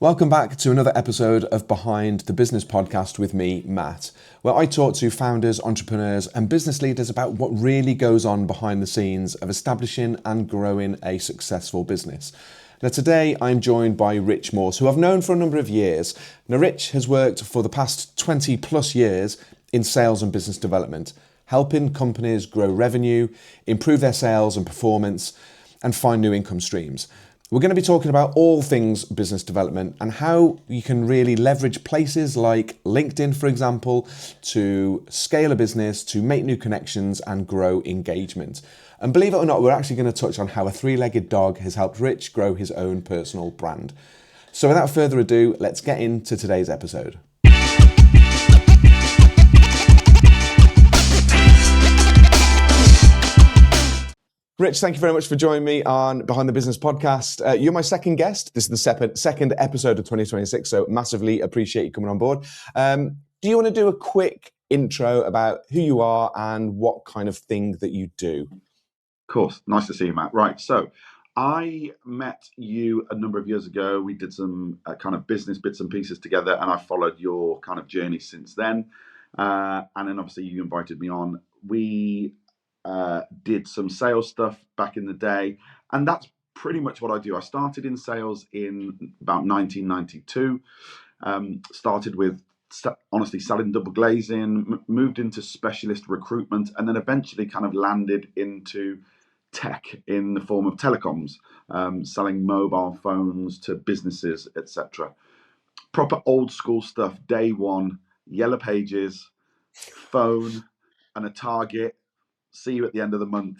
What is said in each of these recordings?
Welcome back to another episode of Behind the Business podcast with me, Matt, where I talk to founders, entrepreneurs, and business leaders about what really goes on behind the scenes of establishing and growing a successful business. Now, today I'm joined by Rich Morse, who I've known for a number of years. Now, Rich has worked for the past 20 plus years in sales and business development, helping companies grow revenue, improve their sales and performance, and find new income streams. We're going to be talking about all things business development and how you can really leverage places like LinkedIn, for example, to scale a business, to make new connections and grow engagement. And believe it or not, we're actually going to touch on how a three-legged dog has helped Rich grow his own personal brand. So without further ado, let's get into today's episode. Rich, thank you very much for joining me on Behind the Business podcast. You're my second guest. This is the second episode of 2026, so massively appreciate you coming on board. Do you want to do a quick intro about who you are and what kind of thing that you do? Of course. Nice to see you, Matt. Right. So I met you a number of years ago. We did some kind of business bits and pieces together, and I followed your kind of journey since then. And then obviously you invited me on. We did some sales stuff back in the day, and that's pretty much what I do. I started in sales in about 1992. Started with honestly selling double glazing, moved into specialist recruitment, and then eventually kind of landed into tech in the form of telecoms, selling mobile phones to businesses, etc. Proper old school stuff. Day one, yellow pages, phone, and a target. See you at the end of the month.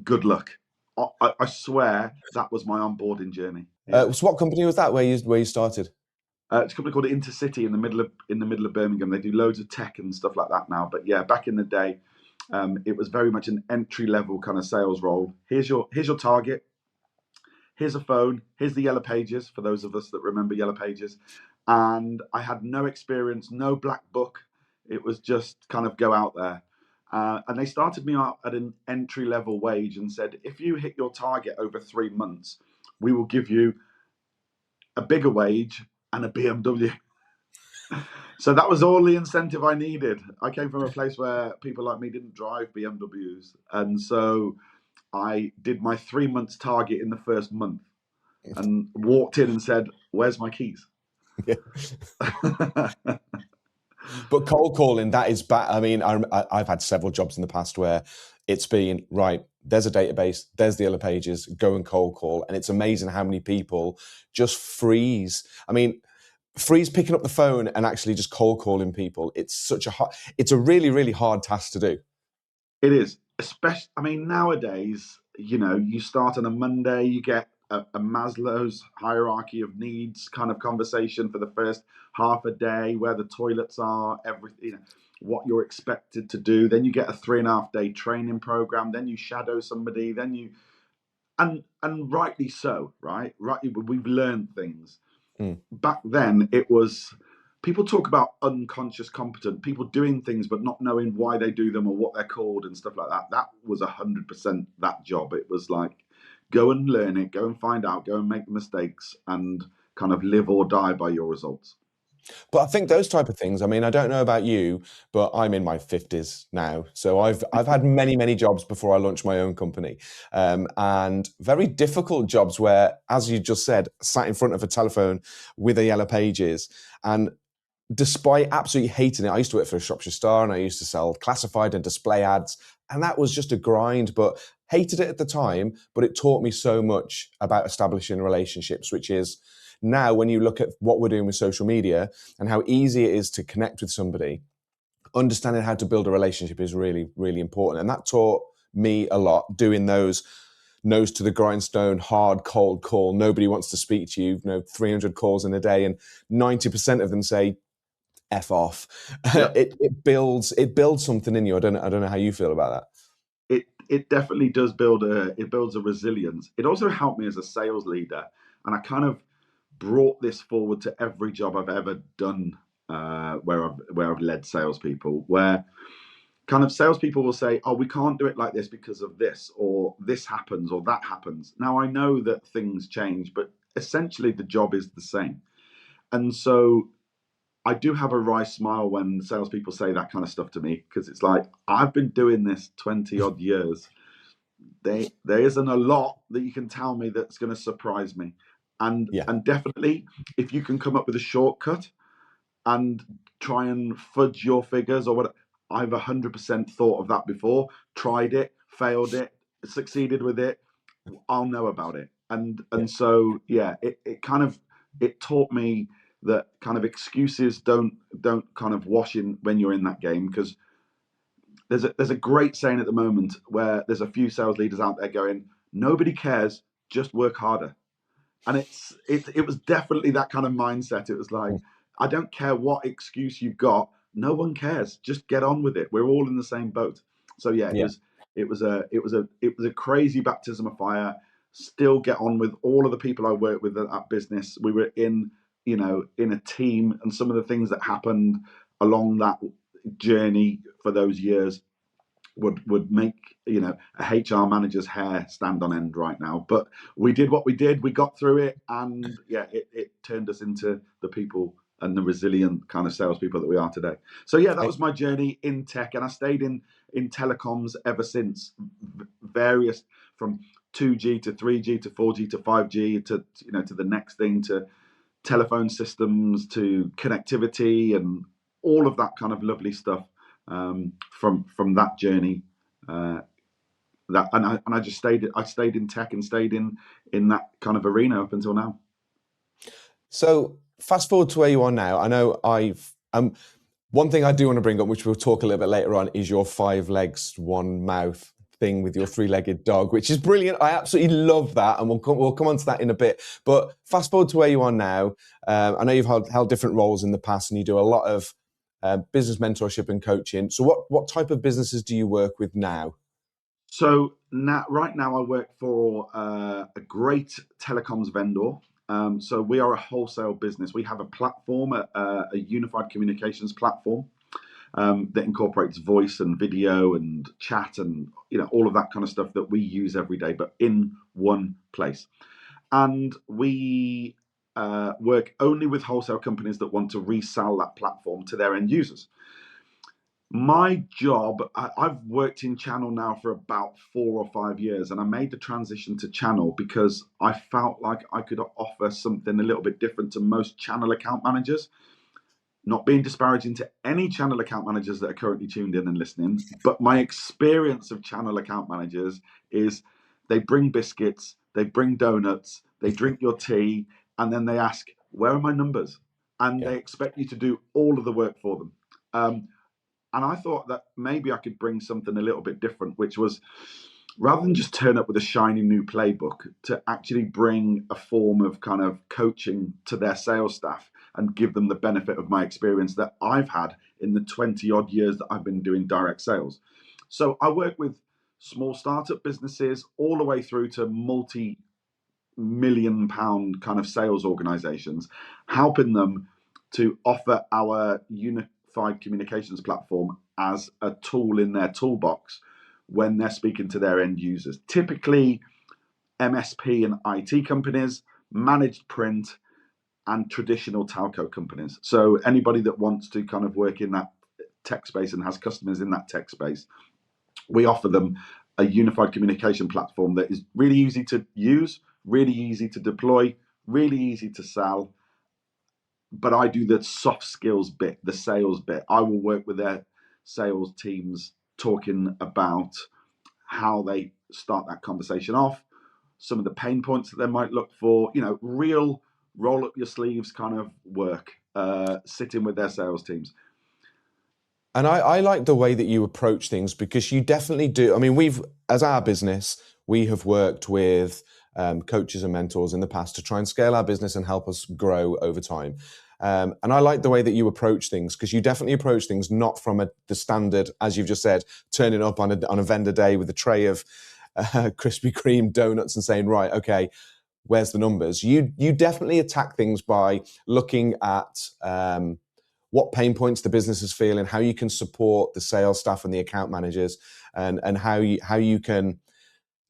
Good luck. I swear that was my onboarding journey. Yeah. So what company was that where you started? It's a company called Intercity in the middle of Birmingham. They do loads of tech and stuff like that now. But yeah, back in the day, it was very much an entry level kind of sales role. Here's your target. Here's a phone. Here's the yellow pages for those of us that remember yellow pages. And I had no experience, no black book. It was just kind of go out there. And they started me out at an entry level wage and said, if you hit your target over 3 months, we will give you a bigger wage and a BMW. So that was all the incentive I needed. I came from a place where people like me didn't drive BMWs. And so I did my 3 months target in the first month and walked in and said, where's my keys? Yeah. But cold calling, that is bad. I mean, I've had several jobs in the past where it's been, right, there's a database, there's the yellow pages, go and cold call. And it's amazing how many people just freeze. I mean, freeze picking up the phone and actually just cold calling people. It's a really, really hard task to do. It is. Especially, I mean, nowadays, you start on a Monday, you get a Maslow's hierarchy of needs kind of conversation for the first half a day, where the toilets are, everything, what you're expected to do. Then you get a 3.5 day training program. Then you shadow somebody. Then you, and rightly so, right? We've learned things. Back then, it was people talk about unconscious competent, people doing things but not knowing why they do them or what they're called and stuff like that. That was 100% that job. It was like, go and learn it, go and find out, go and make the mistakes, and kind of live or die by your results. But I think those type of things, I mean, I don't know about you, but I'm in my 50s now. So I've had many, many jobs before I launched my own company. And very difficult jobs where, as you just said, sat in front of a telephone with a yellow pages. And despite absolutely hating it, I used to work for a Shropshire Star and I used to sell classified and display ads. And that was just a grind, but hated it at the time. But it taught me so much about establishing relationships, which is now when you look at what we're doing with social media and how easy it is to connect with somebody, understanding how to build a relationship is really, really important. And that taught me a lot, doing those nose to the grindstone, hard, cold call. Nobody wants to speak to you, 300 calls in a day, and 90% of them say, F off. Yeah. It builds something in you. I don't know how you feel about that. It definitely does builds a resilience. It also helped me as a sales leader, and I kind of brought this forward to every job I've ever done, where I've led salespeople, where kind of salespeople will say, oh, we can't do it like this because of this, or this happens, or that happens. Now, I know that things change, but essentially the job is the same. And so I do have a wry smile when salespeople say that kind of stuff to me, because it's like, I've been doing this 20 odd years. There isn't a lot that you can tell me that's going to surprise me. And Yeah. and definitely, if you can come up with a shortcut and try and fudge your figures or what, I've 100% thought of that before, tried it, failed it, succeeded with it. I'll know about it. Yeah. And so yeah, it kind of, it taught me that kind of excuses don't kind of wash in when you're in that game, because there's a great saying at the moment where there's a few sales leaders out there going, nobody cares, just work harder. And it was definitely that kind of mindset. It was like, I don't care what excuse you've got, no one cares, just get on with it, we're all in the same boat. So yeah, Yeah. it was a crazy baptism of fire. Still get on with all of the people I worked with at that business. We were in, in a team, and some of the things that happened along that journey for those years would make, a HR manager's hair stand on end right now. But we did what we did, we got through it, and yeah, it turned us into the people and the resilient kind of salespeople that we are today. So yeah, that was my journey in tech, and I stayed in telecoms ever since. Various, from 2G to 3G to 4G to 5G to, to the next thing, to telephone systems, to connectivity, and all of that kind of lovely stuff, from that journey. And I just stayed in tech and stayed in that kind of arena up until now. So fast forward to where you are now. I know one thing I do want to bring up, which we'll talk a little bit later on, is your 5 legs, 1 mouth thing with your 3-legged dog, which is brilliant. I absolutely love that, and we'll come on to that in a bit. But fast forward to where you are now. I know you've held different roles in the past, and you do a lot of business mentorship and coaching. So what type of businesses do you work with now? So right now, I work for a great telecoms vendor. So we are a wholesale business. We have a platform, a unified communications platform, that incorporates voice and video and chat and, all of that kind of stuff that we use every day, but in one place. And we work only with wholesale companies that want to resell that platform to their end users. My job, I've worked in channel now for about 4 or 5 years, and I made the transition to channel because I felt like I could offer something a little bit different to most channel account managers. Not being disparaging to any channel account managers that are currently tuned in and listening, but my experience of channel account managers is they bring biscuits, they bring donuts, they drink your tea, and then they ask, where are my numbers? And Yeah. they expect you to do all of the work for them. And I thought that maybe I could bring something a little bit different, which was, rather than just turn up with a shiny new playbook, to actually bring a form of kind of coaching to their sales staff and give them the benefit of my experience that I've had in the 20 odd years that I've been doing direct sales. So I work with small startup businesses all the way through to multi-million-pound kind of sales organizations, helping them to offer our unified communications platform as a tool in their toolbox when they're speaking to their end users. Typically, MSP and IT companies, managed print, and traditional telco companies. So anybody that wants to kind of work in that tech space and has customers in that tech space, we offer them a unified communication platform that is really easy to use, really easy to deploy, really easy to sell. But I do the soft skills bit, the sales bit. I will work with their sales teams talking about how they start that conversation off, some of the pain points that they might look for, real roll up your sleeves kind of work, sitting with their sales teams. And I like the way that you approach things, because you definitely do. I mean, as our business, we have worked with coaches and mentors in the past to try and scale our business and help us grow over time. And I like the way that you approach things, because you definitely approach things not from the standard, as you've just said, turning up on a vendor day with a tray of Krispy Kreme donuts and saying, right, okay, where's the numbers? You definitely attack things by looking at what pain points the business is feeling, how you can support the sales staff and the account managers, and how you can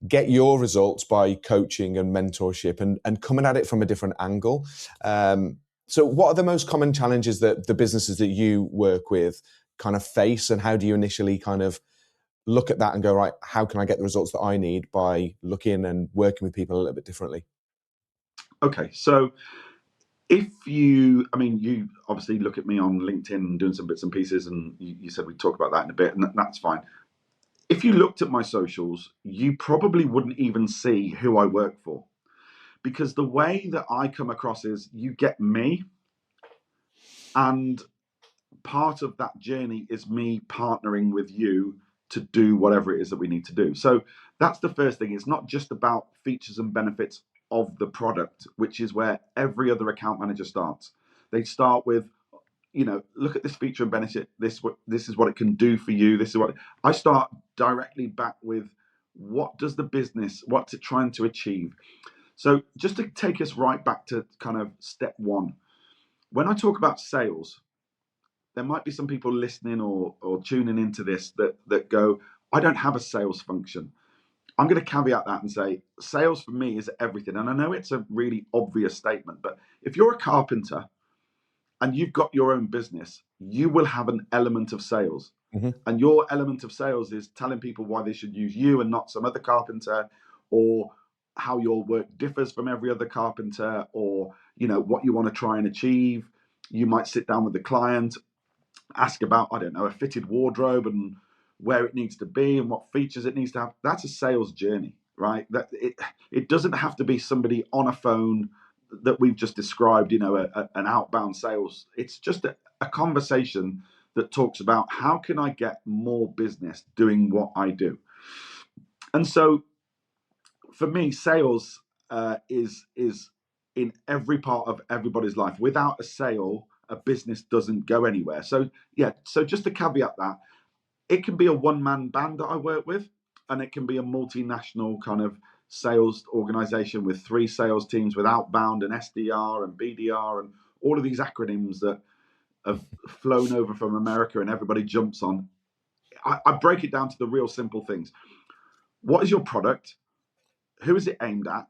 get your results by coaching and mentorship and coming at it from a different angle. So what are the most common challenges that the businesses that you work with kind of face, and how do you initially kind of look at that and go, right, how can I get the results that I need by looking and working with people a little bit differently? Okay, so you obviously look at me on LinkedIn and doing some bits and pieces, and you said we'd talk about that in a bit, and that's fine. If you looked at my socials, you probably wouldn't even see who I work for, because the way that I come across is you get me, and part of that journey is me partnering with you to do whatever it is that we need to do. So that's the first thing. It's not just about features and benefits of the product, which is where every other account manager starts. They start with, look at this feature and benefit. This is what it can do for you. This is what I start directly back with. What does the business? What's it trying to achieve? So just to take us right back to kind of step one, when I talk about sales, there might be some people listening or tuning into this that go, I don't have a sales function. I'm going to caveat that and say sales for me is everything. And I know it's a really obvious statement, but if you're a carpenter and you've got your own business, you will have an element of sales. Mm-hmm. And your element of sales is telling people why they should use you and not some other carpenter, or how your work differs from every other carpenter, or what you want to try and achieve. You might sit down with the client, ask about, I don't know, a fitted wardrobe and where it needs to be and what features it needs to have. That's a sales journey, right? That it doesn't have to be somebody on a phone that we've just described, an outbound sales. It's just a conversation that talks about how can I get more business doing what I do. And so for me, sales is in every part of everybody's life. Without a sale, a business doesn't go anywhere. So yeah, so just to caveat that, it can be a one-man band that I work with, and it can be a multinational kind of sales organization with 3 sales teams with outbound and SDR and BDR and all of these acronyms that have flown over from America and everybody jumps on. I break it down to the real simple things. What is your product? Who is it aimed at?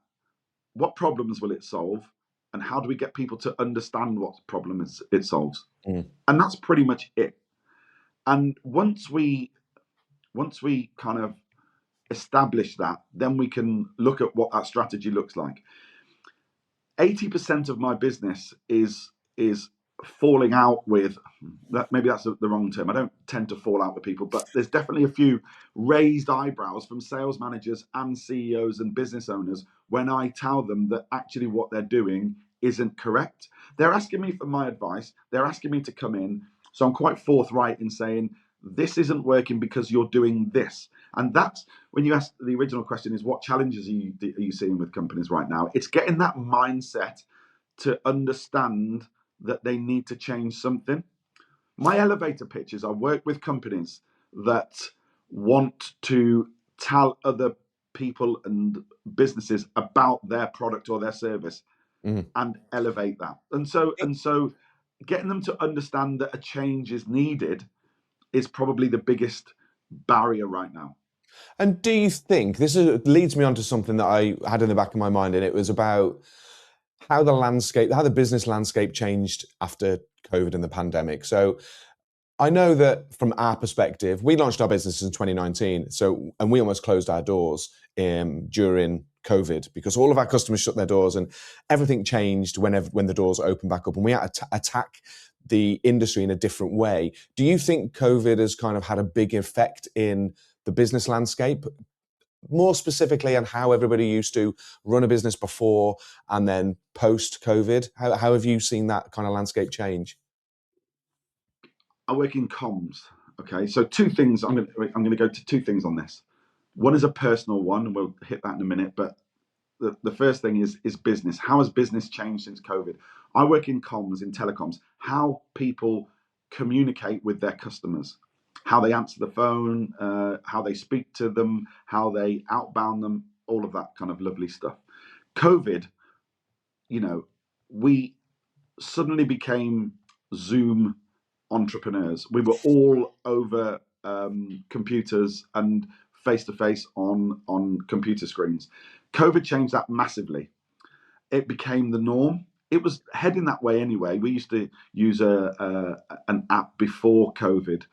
What problems will it solve? And how do we get people to understand what problem it solves? Mm. And that's pretty much it. And once we kind of establish that, then we can look at what that strategy looks like. 80% of my business is falling out with that. Maybe that's the wrong term. I don't tend to fall out with people, but there's definitely a few raised eyebrows from sales managers and CEOs and business owners when I tell them that actually what they're doing isn't correct. They're asking me for my advice. They're asking me to come in. So I'm quite forthright in saying, this isn't working because you're doing this. And that's when you ask, the original question is, what challenges are you seeing with companies right now? It's getting that mindset to understand that they need to change something. My elevator pitch is I work with companies that want to tell other people and businesses about their product or their service Mm. and elevate that. And so getting them to understand that a change is needed is probably the biggest barrier right now. And do you think leads me on to something that I had in the back of my mind, and it was about how the business landscape changed after COVID and the pandemic. So I know that from our perspective, we launched our business in 2019. And we almost closed our doors during COVID because all of our customers shut their doors and everything changed when the doors opened back up, and we had to attack the industry in a different way. Do you think COVID has kind of had a big effect in the business landscape, more specifically on how everybody used to run a business before and then post COVID? How have you seen that kind of landscape change? I work in comms. Okay, so two things. I'm going to go to two things on this. One is a personal one, and we'll hit that in a minute. But the first thing is business. How has business changed since COVID? I work in comms, in telecoms. How people communicate with their customers, how they answer the phone, how they speak to them, how they outbound them, all of that kind of lovely stuff. COVID, we suddenly became Zoom entrepreneurs. We were all over computers and face to face on computer screens. COVID changed that massively. It became the norm. it was heading that way anyway. We used to use an app before COVID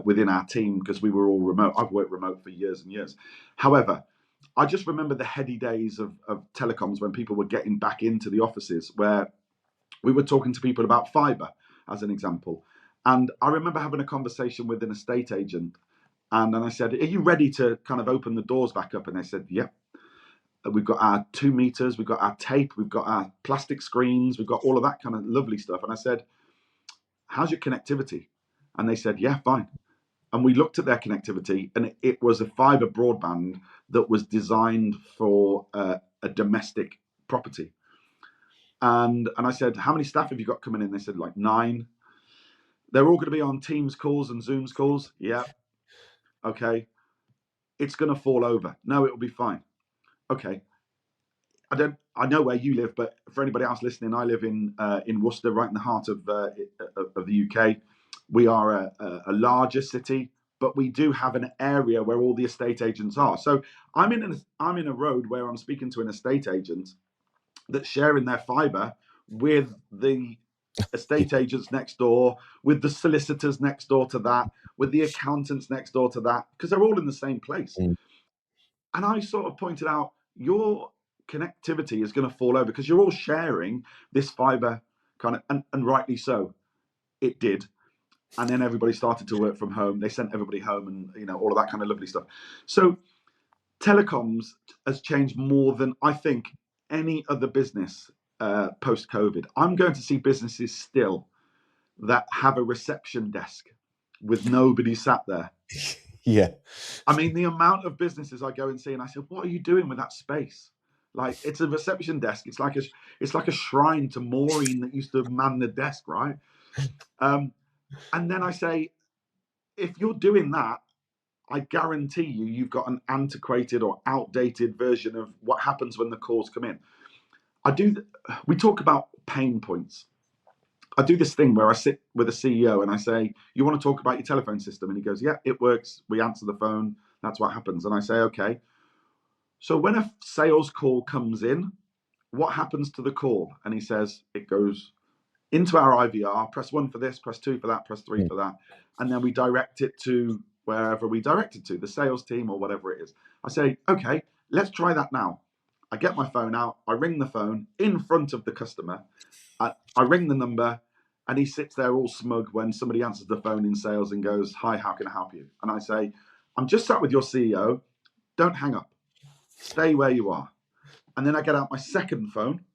within our team because we were all remote. I've worked remote for years and years. However, I just remember the heady days of telecoms when people were getting back into the offices, where we were talking to people about fibre, as an example. And I remember having a conversation with an estate agent, and I said, "Are you ready to kind of open the doors back up?" And they said, "Yep. We've got our 2 meters, we've got our tape, we've got our plastic screens, we've got all of that kind of lovely stuff." And I said, "How's your connectivity?" And they said, "Yeah, fine." And we looked at their connectivity, and it was a fibre broadband that was designed for a domestic property. And I said, "How many staff have you got coming in?" They said, like 9. They're all going to be on Teams calls and Zooms calls. Yeah. Okay. It's going to fall over. No, it will be fine. Okay. I know where you live, but for anybody else listening, I live in Worcester, right in the heart of the UK. We are a larger city, but we do have an area where all the estate agents are. So I'm in a road where I'm speaking to an estate agent that's sharing their fibre with the estate agents next door, with the solicitors next door to that, with the accountants next door to that, because they're all in the same place. Mm. And I sort of pointed out, your connectivity is going to fall over because you're all sharing this fibre kind of, and rightly so, it did. And then everybody started to work from home. They sent everybody home, and all of that kind of lovely stuff. So telecoms has changed more than I think any other business post COVID. I'm going to see businesses still that have a reception desk with nobody sat there. Yeah. I mean, the amount of businesses I go and see, and I said, "What are you doing with that space?" Like, it's a reception desk. It's like a shrine to Maureen that used to man the desk, right? And then I say, if you're doing that, I guarantee you've got an antiquated or outdated version of what happens when the calls come in. We talk about pain points. I do this thing where I sit with a CEO and I say, "You want to talk about your telephone system?" And he goes, "Yeah, it works. We answer the phone. That's what happens." And I say, "Okay. So when a sales call comes in, what happens to the call?" And he says, "It goes into our IVR, press 1 for this, press 2 for that, press 3 for that. And then we direct it to wherever we direct it to, the sales team or whatever it is." I say, "Okay, let's try that now." I get my phone out, I ring the phone in front of the customer, I ring the number, and he sits there all smug when somebody answers the phone in sales and goes, "Hi, how can I help you?" And I say, "I'm just sat with your CEO, don't hang up, stay where you are." And then I get out my second phone,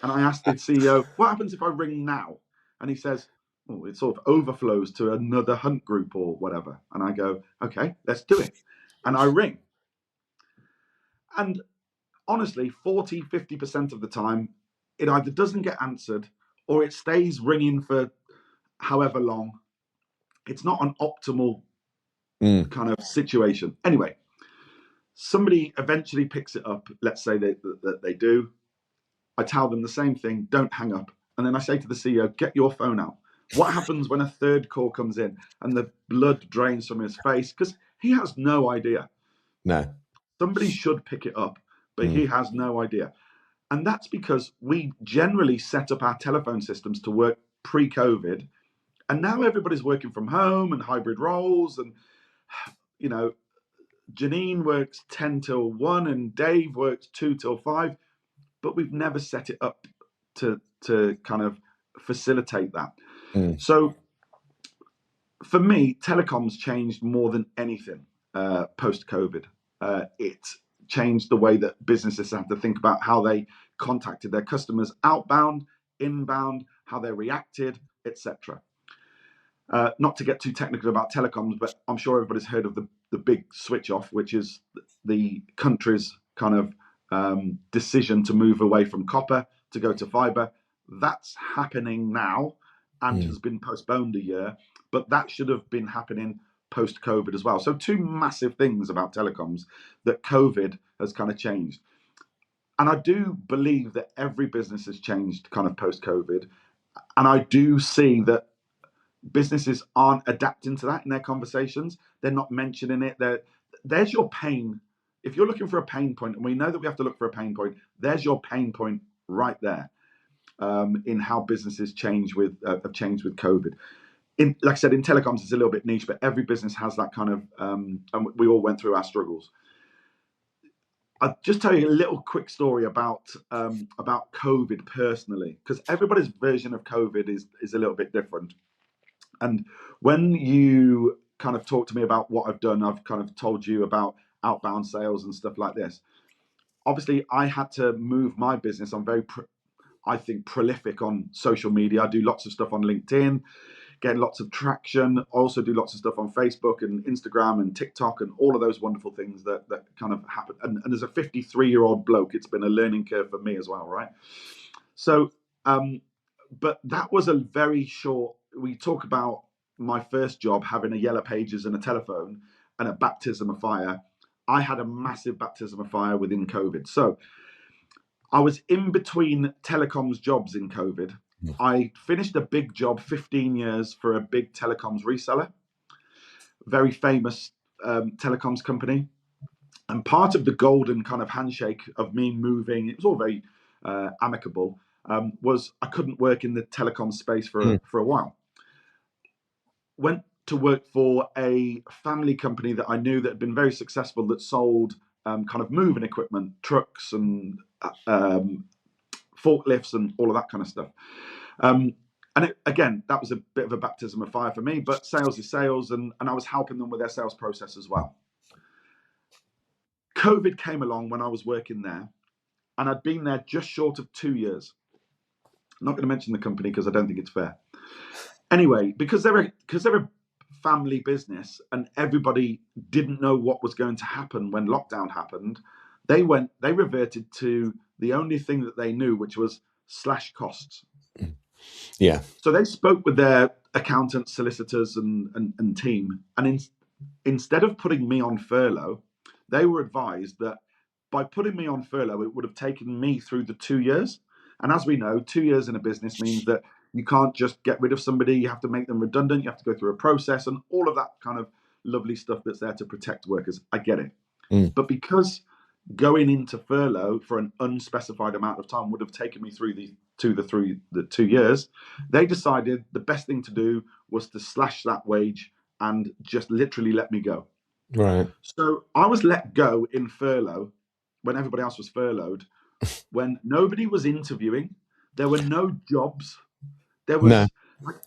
and I asked the CEO, "What happens if I ring now?" And he says, "Oh, it sort of overflows to another hunt group or whatever." And I go, "Okay, let's do it." And I ring. And honestly, 40-50% of the time, it either doesn't get answered or it stays ringing for however long. It's not an optimal kind of situation. Anyway, somebody eventually picks it up. Let's say that they do. I tell them the same thing, don't hang up. And then I say to the CEO, "Get your phone out." What happens when a third call comes in and the blood drains from his face? Because he has no idea. No. Somebody should pick it up, but he has no idea. And that's because we generally set up our telephone systems to work pre-COVID. And now everybody's working from home and hybrid roles. And, Janine works 10 till 1 and Dave works 2 till 5. But we've never set it up to kind of facilitate that. So for me, telecoms changed more than anything post-COVID. It changed the way that businesses have to think about how they contacted their customers outbound, inbound, how they reacted, etc. Not to get too technical about telecoms, but I'm sure everybody's heard of the big switch off, which is the country's kind of decision to move away from copper to go to fibre. That's happening now and has been postponed a year, but that should have been happening post-COVID as well. So two massive things about telecoms that COVID has kind of changed. And I do believe that every business has changed kind of post-COVID. And I do see that businesses aren't adapting to that in their conversations. They're not mentioning it. There's your pain. If you're looking for a pain point, and we know that we have to look for a pain point, there's your pain point right there. in how businesses have changed with COVID. Like I said, in telecoms, it's a little bit niche, but every business has that kind of, and we all went through our struggles. I'll just tell you a little quick story about COVID personally, because everybody's version of COVID is a little bit different. And when you kind of talk to me about what I've done, I've kind of told you about outbound sales and stuff like this. Obviously, I had to move my business. I'm very, I think, prolific on social media. I do lots of stuff on LinkedIn, getting lots of traction. I also do lots of stuff on Facebook and Instagram and TikTok and all of those wonderful things that kind of happen. And as a 53-year-old bloke, it's been a learning curve for me as well, right? So, but that was a very short. We talk about my first job having a Yellow Pages and a telephone and a baptism of fire. I had a massive baptism of fire within COVID. So I was in between telecoms jobs in COVID. I finished a big job, 15 years for a big telecoms reseller, very famous telecoms company. And part of the golden kind of handshake of me moving, it was all very amicable, was I couldn't work in the telecom space for a while. Went to work for a family company that I knew that had been very successful, that sold kind of moving equipment, trucks and forklifts and all of that kind of stuff. And again, that was a bit of a baptism of fire for me, but sales is sales, and I was helping them with their sales process as well. COVID came along when I was working there, and I'd been there just short of 2 years. I'm not going to mention the company because I don't think it's fair. Anyway, because they're a family business and everybody didn't know what was going to happen when lockdown happened, they reverted to the only thing that they knew, which was slash costs. Yeah. So they spoke with their accountants, solicitors, and team, and instead of putting me on furlough, they were advised that by putting me on furlough, it would have taken me through the 2 years. And as we know, 2 years in a business means that you can't just get rid of somebody. You have to make them redundant. You have to go through a process and all of that kind of lovely stuff that's there to protect workers. I get it. But because going into furlough for an unspecified amount of time would have taken me through the 2 years, they decided the best thing to do was to slash that wage and just literally let me go. Right. So I was let go in furlough when everybody else was furloughed, when nobody was interviewing, there were no jobs. There was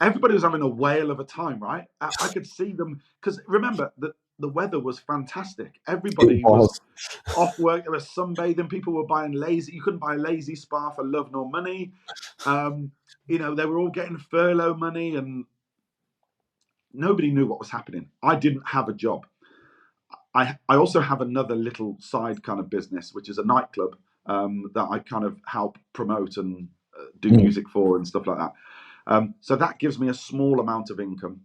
everybody was having a whale of a time, right? I could see them, because remember that the weather was fantastic. Everybody was off work. There was sunbathing. People were buying lazy. You couldn't buy a lazy spa for love nor money. They were all getting furlough money, and nobody knew what was happening. I didn't have a job. I also have another little side kind of business, which is a nightclub that I kind of help promote and do music for and stuff like that. So that gives me a small amount of income.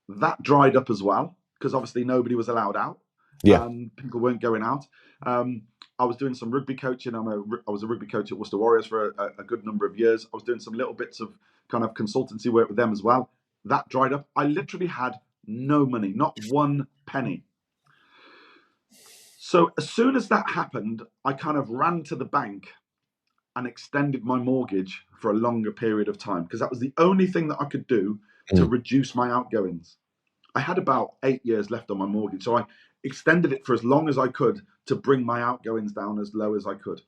That dried up as well, because obviously nobody was allowed out. People weren't going out. I was doing some rugby coaching. I was a rugby coach at Worcester Warriors for a good number of years. I was doing some little bits of kind of consultancy work with them as well. That dried up. I literally had no money, not one penny. So as soon as that happened, I kind of ran to the bank and extended my mortgage for a longer period of time, because that was the only thing that I could do to reduce my outgoings. I had about 8 years left on my mortgage, so I extended it for as long as I could to bring my outgoings down as low as I could.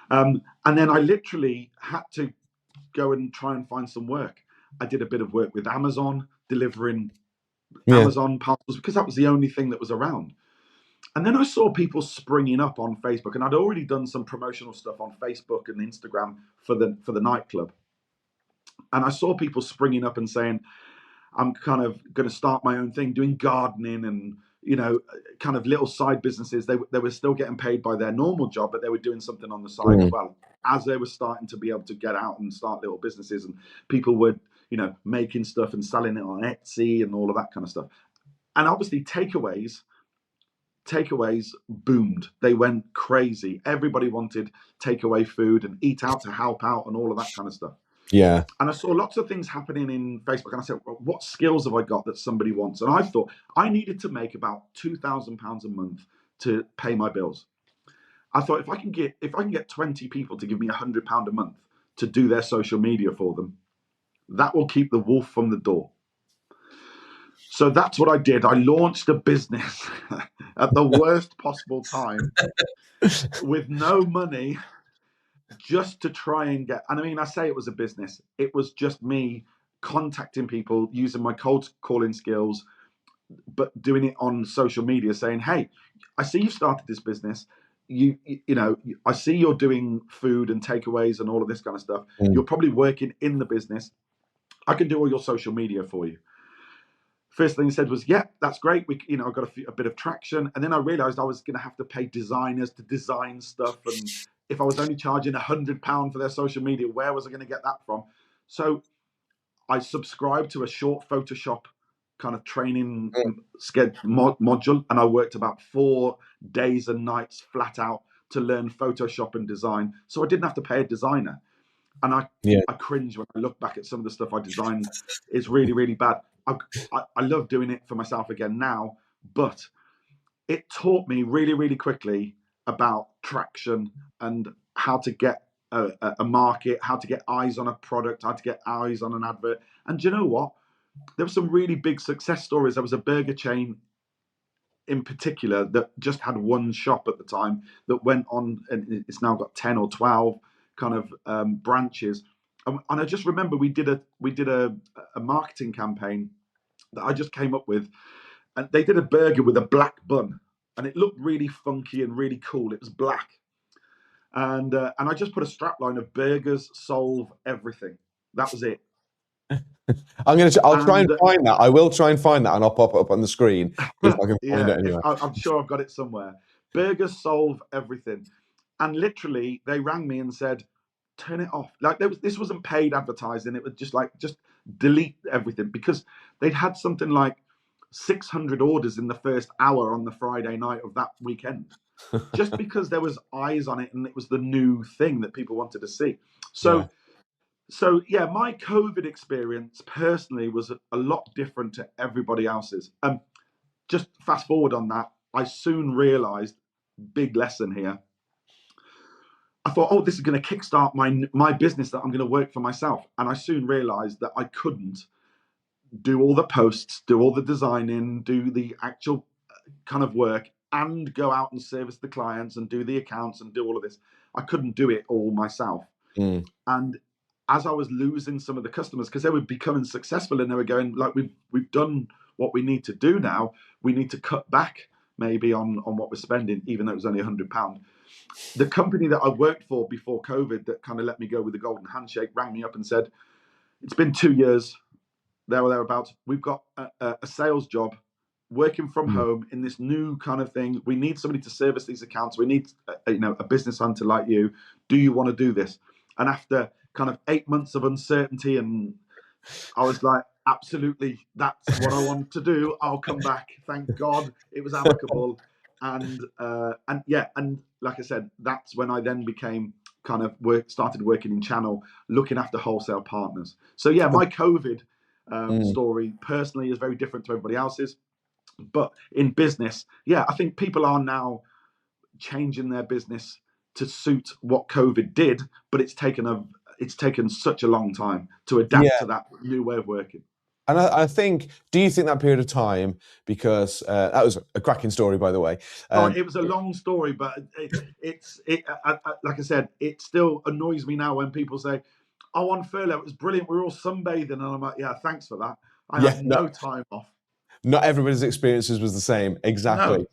And then I literally had to go and try and find some work. I did a bit of work with Amazon, delivering Amazon parcels, because that was the only thing that was around. And then I saw people springing up on Facebook, and I'd already done some promotional stuff on Facebook and Instagram for the nightclub. And I saw people springing up and saying, I'm kind of going to start my own thing, doing gardening and, kind of little side businesses. They were still getting paid by their normal job, but they were doing something on the side as well, as they were starting to be able to get out and start little businesses. And people were, making stuff and selling it on Etsy and all of that kind of stuff. And obviously takeaways boomed. They went crazy. Everybody wanted takeaway food and eat out to help out and all of that kind of stuff. Yeah. And I saw lots of things happening in Facebook, and I said, well, what skills have I got that somebody wants? And I thought I needed to make about £2,000 a month to pay my bills. I thought if I can get 20 people to give me £100 a month to do their social media for them, that will keep the wolf from the door. So that's what I did. I launched a business at the worst possible time with no money, just to try and get, and I mean, I say it was a business. It was just me contacting people using my cold calling skills, but doing it on social media, saying, "Hey, I see you've started this business. I see you're doing food and takeaways and all of this kind of stuff. You're probably working in the business. I can do all your social media for you." First thing he said was, "Yeah, that's great. I got a bit of traction." And then I realized I was going to have to pay designers to design stuff, and if I was only charging £100 for their social media, where was I going to get that from? So I subscribed to a short Photoshop kind of training module, and I worked about 4 days and nights flat out to learn Photoshop and design. So I didn't have to pay a designer. And I cringe when I look back at some of the stuff I designed. It's really, really bad. I love doing it for myself again now, but it taught me really, really quickly about traction and how to get a market, how to get eyes on a product, how to get eyes on an advert. And do you know what? There were some really big success stories. There was a burger chain in particular that just had one shop at the time that went on, and it's now got 10 or 12 kind of branches. And I just remember we did a marketing campaign that I just came up with, and they did a burger with a black bun, and it looked really funky and really cool. It was black, and I just put a strapline of "Burgers solve everything." That was it. I'll try and find that. I will try and find that, and I'll pop it up on the screen if I can find it anyway. I'm sure I've got it somewhere. Burgers solve everything, and literally they rang me and said, "Turn it off." Like this wasn't paid advertising. It was just delete everything, because they'd had something like 600 orders in the first hour on the Friday night of that weekend, just because there was eyes on it and it was the new thing that people wanted to see. So yeah, my COVID experience personally was a lot different to everybody else's. Just fast forward on that, I soon realized, big lesson here. I thought, oh, this is going to kickstart my business that I'm going to work for myself. And I soon realized that I couldn't do all the posts, do all the designing, do the actual kind of work, and go out and service the clients and do the accounts and do all of this. I couldn't do it all myself. And as I was losing some of the customers, because they were becoming successful and they were going, like, we've done what we need to do now. We need to cut back maybe on what we're spending, even though it was only £100. The company that I worked for before COVID that kind of let me go with the golden handshake rang me up and said, "It's been 2 years, there or thereabouts. We've got a sales job working from home in this new kind of thing. We need somebody to service these accounts. We need a business hunter like you. Do you want to do this?" And after kind of 8 months of uncertainty, and I was like, absolutely, that's what I want to do. I'll come back. Thank God it was amicable. And like I said, that's when I then became kind of started working in channel, looking after wholesale partners. So yeah, my COVID story personally is very different to everybody else's. But in business, yeah, I think people are now changing their business to suit what COVID did, but it's taken such a long time to adapt to that new way of working. And I think, do you think that period of time, because that was a cracking story, by the way. It was a long story, but like I said, it still annoys me now when people say, "Oh, on furlough, it was brilliant. We were all sunbathing," and I'm like, "Yeah, thanks for that. I had no time off." Not everybody's experiences was the same, exactly.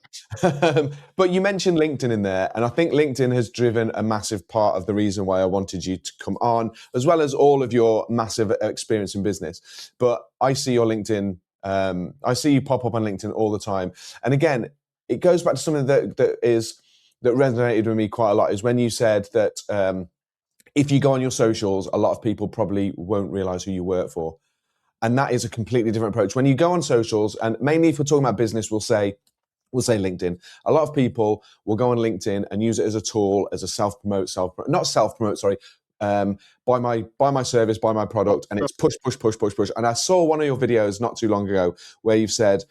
No. But you mentioned LinkedIn in there, and I think LinkedIn has driven a massive part of the reason why I wanted you to come on, as well as all of your massive experience in business. But I see your LinkedIn, I see you pop up on LinkedIn all the time. And again, it goes back to something that resonated with me quite a lot, is when you said that if you go on your socials, a lot of people probably won't realize who you work for. And that is a completely different approach. When you go on socials, and mainly if we're talking about business, we'll say LinkedIn. A lot of people will go on LinkedIn and use it as a tool, as a buy my service, buy my product, and it's push. And I saw one of your videos not too long ago where you've said,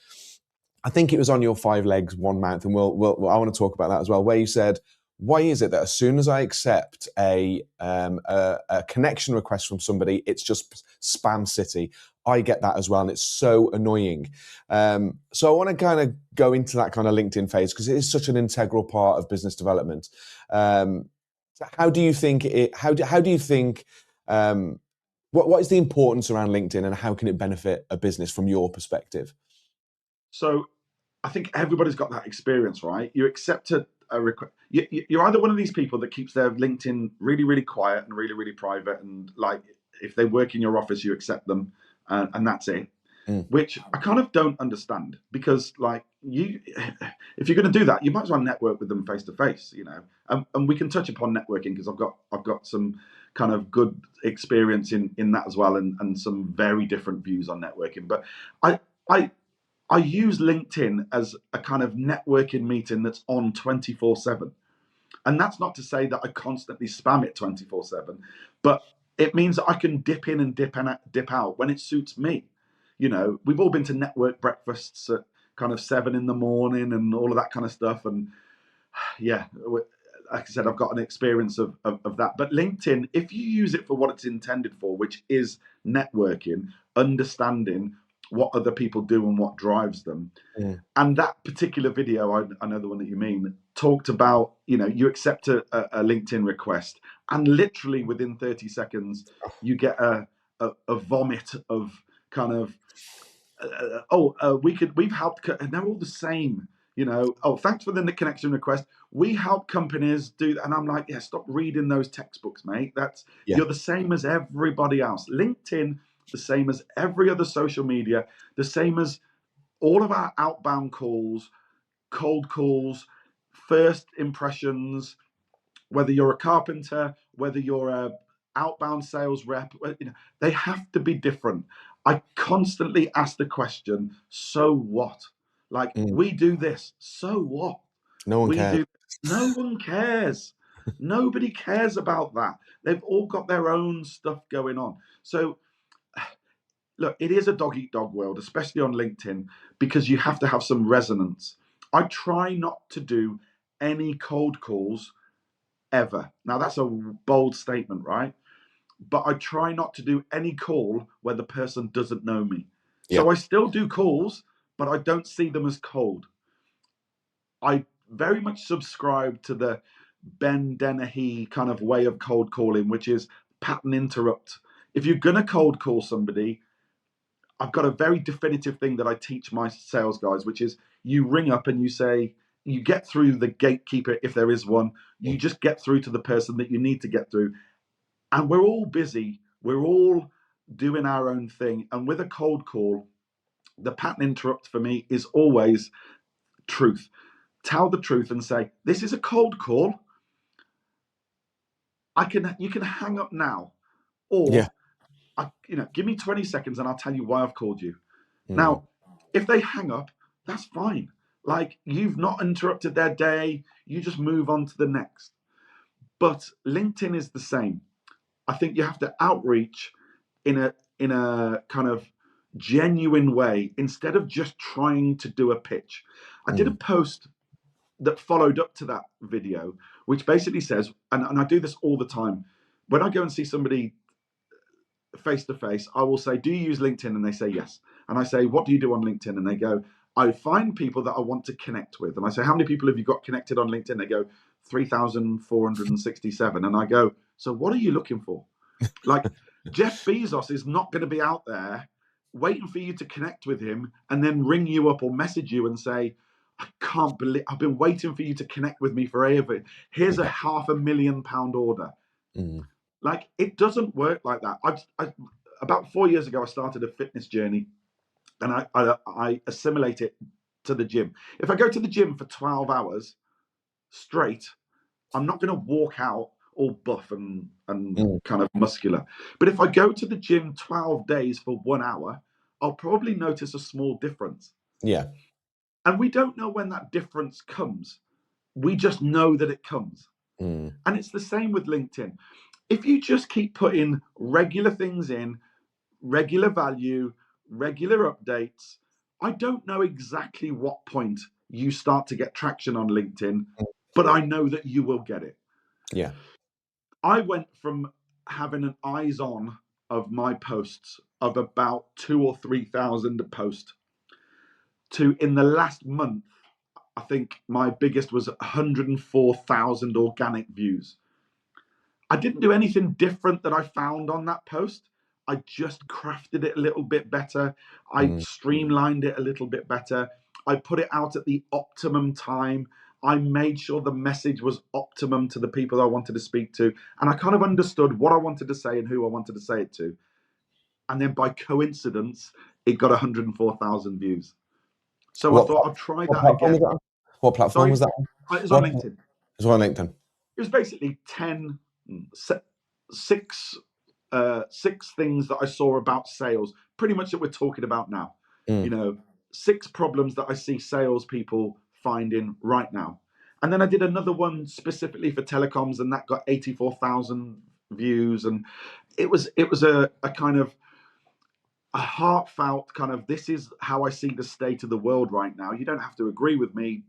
I think it was on your 5 legs, 1 mouth, and I want to talk about that as well, where you said, why is it that as soon as I accept a connection request from somebody, it's just spam city? I get that as well, and it's so annoying. So I want to kind of go into that kind of LinkedIn phase because it is such an integral part of business development. How do you think it? How do you think? What is the importance around LinkedIn, and how can it benefit a business from your perspective? So I think everybody's got that experience, right? You accept a request. You're either one of these people that keeps their LinkedIn really, really quiet and really, really private, and like if they work in your office, you accept them, and that's it. Mm. Which I kind of don't understand, because like if you're going to do that, you might as well network with them face to face, you know. And we can touch upon networking because I've got some kind of good experience in that as well, and some very different views on networking. But I I I use LinkedIn as a kind of networking meeting that's on 24/7. And that's not to say that I constantly spam it 24/7, but it means that I can dip in and dip out when it suits me. You know, we've all been to network breakfasts at kind of 7 in the morning and all of that kind of stuff. And yeah, like I said, I've got an experience of that. But LinkedIn, if you use it for what it's intended for, which is networking, understanding what other people do and what drives them. And that particular video, I know the one that you mean, talked about, you know, you accept a LinkedIn request, and literally within 30 seconds, you get a vomit of kind of, we've helped, and they're all the same, you know. Oh, thanks for the connection request. We help companies do that. And I'm like, yeah, stop reading those textbooks, mate. Yeah. You're the same as everybody else. LinkedIn, the same as every other social media, the same as all of our outbound calls, cold calls, first impressions, whether you're a carpenter, whether you're a outbound sales rep, you know, they have to be different. I constantly ask the question, so what? Like, we do this, so what? No one We cares. do, no one cares. Nobody cares about that. They've all got their own stuff going on. So look, it is a dog eat dog world, especially on LinkedIn, because you have to have some resonance. I try not to do any cold calls ever. Now, that's a bold statement, right? But I try not to do any call where the person doesn't know me. Yeah. So I still do calls, but I don't see them as cold. I very much subscribe to the Ben Dennehy kind of way of cold calling, which is pattern interrupt. If you're going to cold call somebody, I've got a very definitive thing that I teach my sales guys, which is you ring up and you say, you get through the gatekeeper if there is one. You just get through to the person that you need to get through. And we're all busy. We're all doing our own thing. And with a cold call, the pattern interrupt for me is always truth. Tell the truth and say, this is a cold call. You can hang up now, Yeah. or give me 20 seconds and I'll tell you why I've called you. Mm. Now, if they hang up, that's fine. Like, you've not interrupted their day, you just move on to the next. But LinkedIn is the same. I think you have to outreach in a kind of genuine way instead of just trying to do a pitch. I did a post that followed up to that video, which basically says, and I do this all the time, when I go and see somebody face to face, I will say, do you use LinkedIn? And they say yes. And I say, what do you do on LinkedIn? And they go, I find people that I want to connect with. And I say, how many people have you got connected on LinkedIn? They go, 3,467. And I go, so what are you looking for? Like, Jeff Bezos is not going to be out there waiting for you to connect with him and then ring you up or message you and say, I can't believe I've been waiting for you to connect with me forever. Here's a £500,000 order. Like, it doesn't work like that. About 4 years ago, I started a fitness journey, and I assimilate it to the gym. If I go to the gym for 12 hours straight, I'm not going to walk out all buff and kind of muscular. But if I go to the gym 12 days for 1 hour, I'll probably notice a small difference. Yeah. And we don't know when that difference comes. We just know that it comes. And it's the same with LinkedIn. If you just keep putting regular things in, regular value, regular updates, I don't know exactly what point you start to get traction on LinkedIn. but I know that you will get it. Yeah. I went from having an eyes on of my posts of about 2 or 3 thousand a post to, in the last month, I think my biggest was 104,000 organic views. I didn't do anything different that I found on that post. I just crafted it a little bit better. I Mm. streamlined it a little bit better. I put it out at the optimum time. I made sure the message was optimum to the people I wanted to speak to. And I kind of understood what I wanted to say and who I wanted to say it to. And then by coincidence, it got 104,000 views. So I What thought I'll try what that platform was again. that on? What platform Sorry, was that on? it was on What LinkedIn. was on LinkedIn? It was basically 10, six, six things that I saw about sales, pretty much that we're talking about now. You Mm. know, 6 problems that I see salespeople finding right now. And then I did another one specifically for telecoms, and that got 84,000 views. And it was a kind of a heartfelt kind of, this is how I see the state of the world right now. You don't have to agree with me,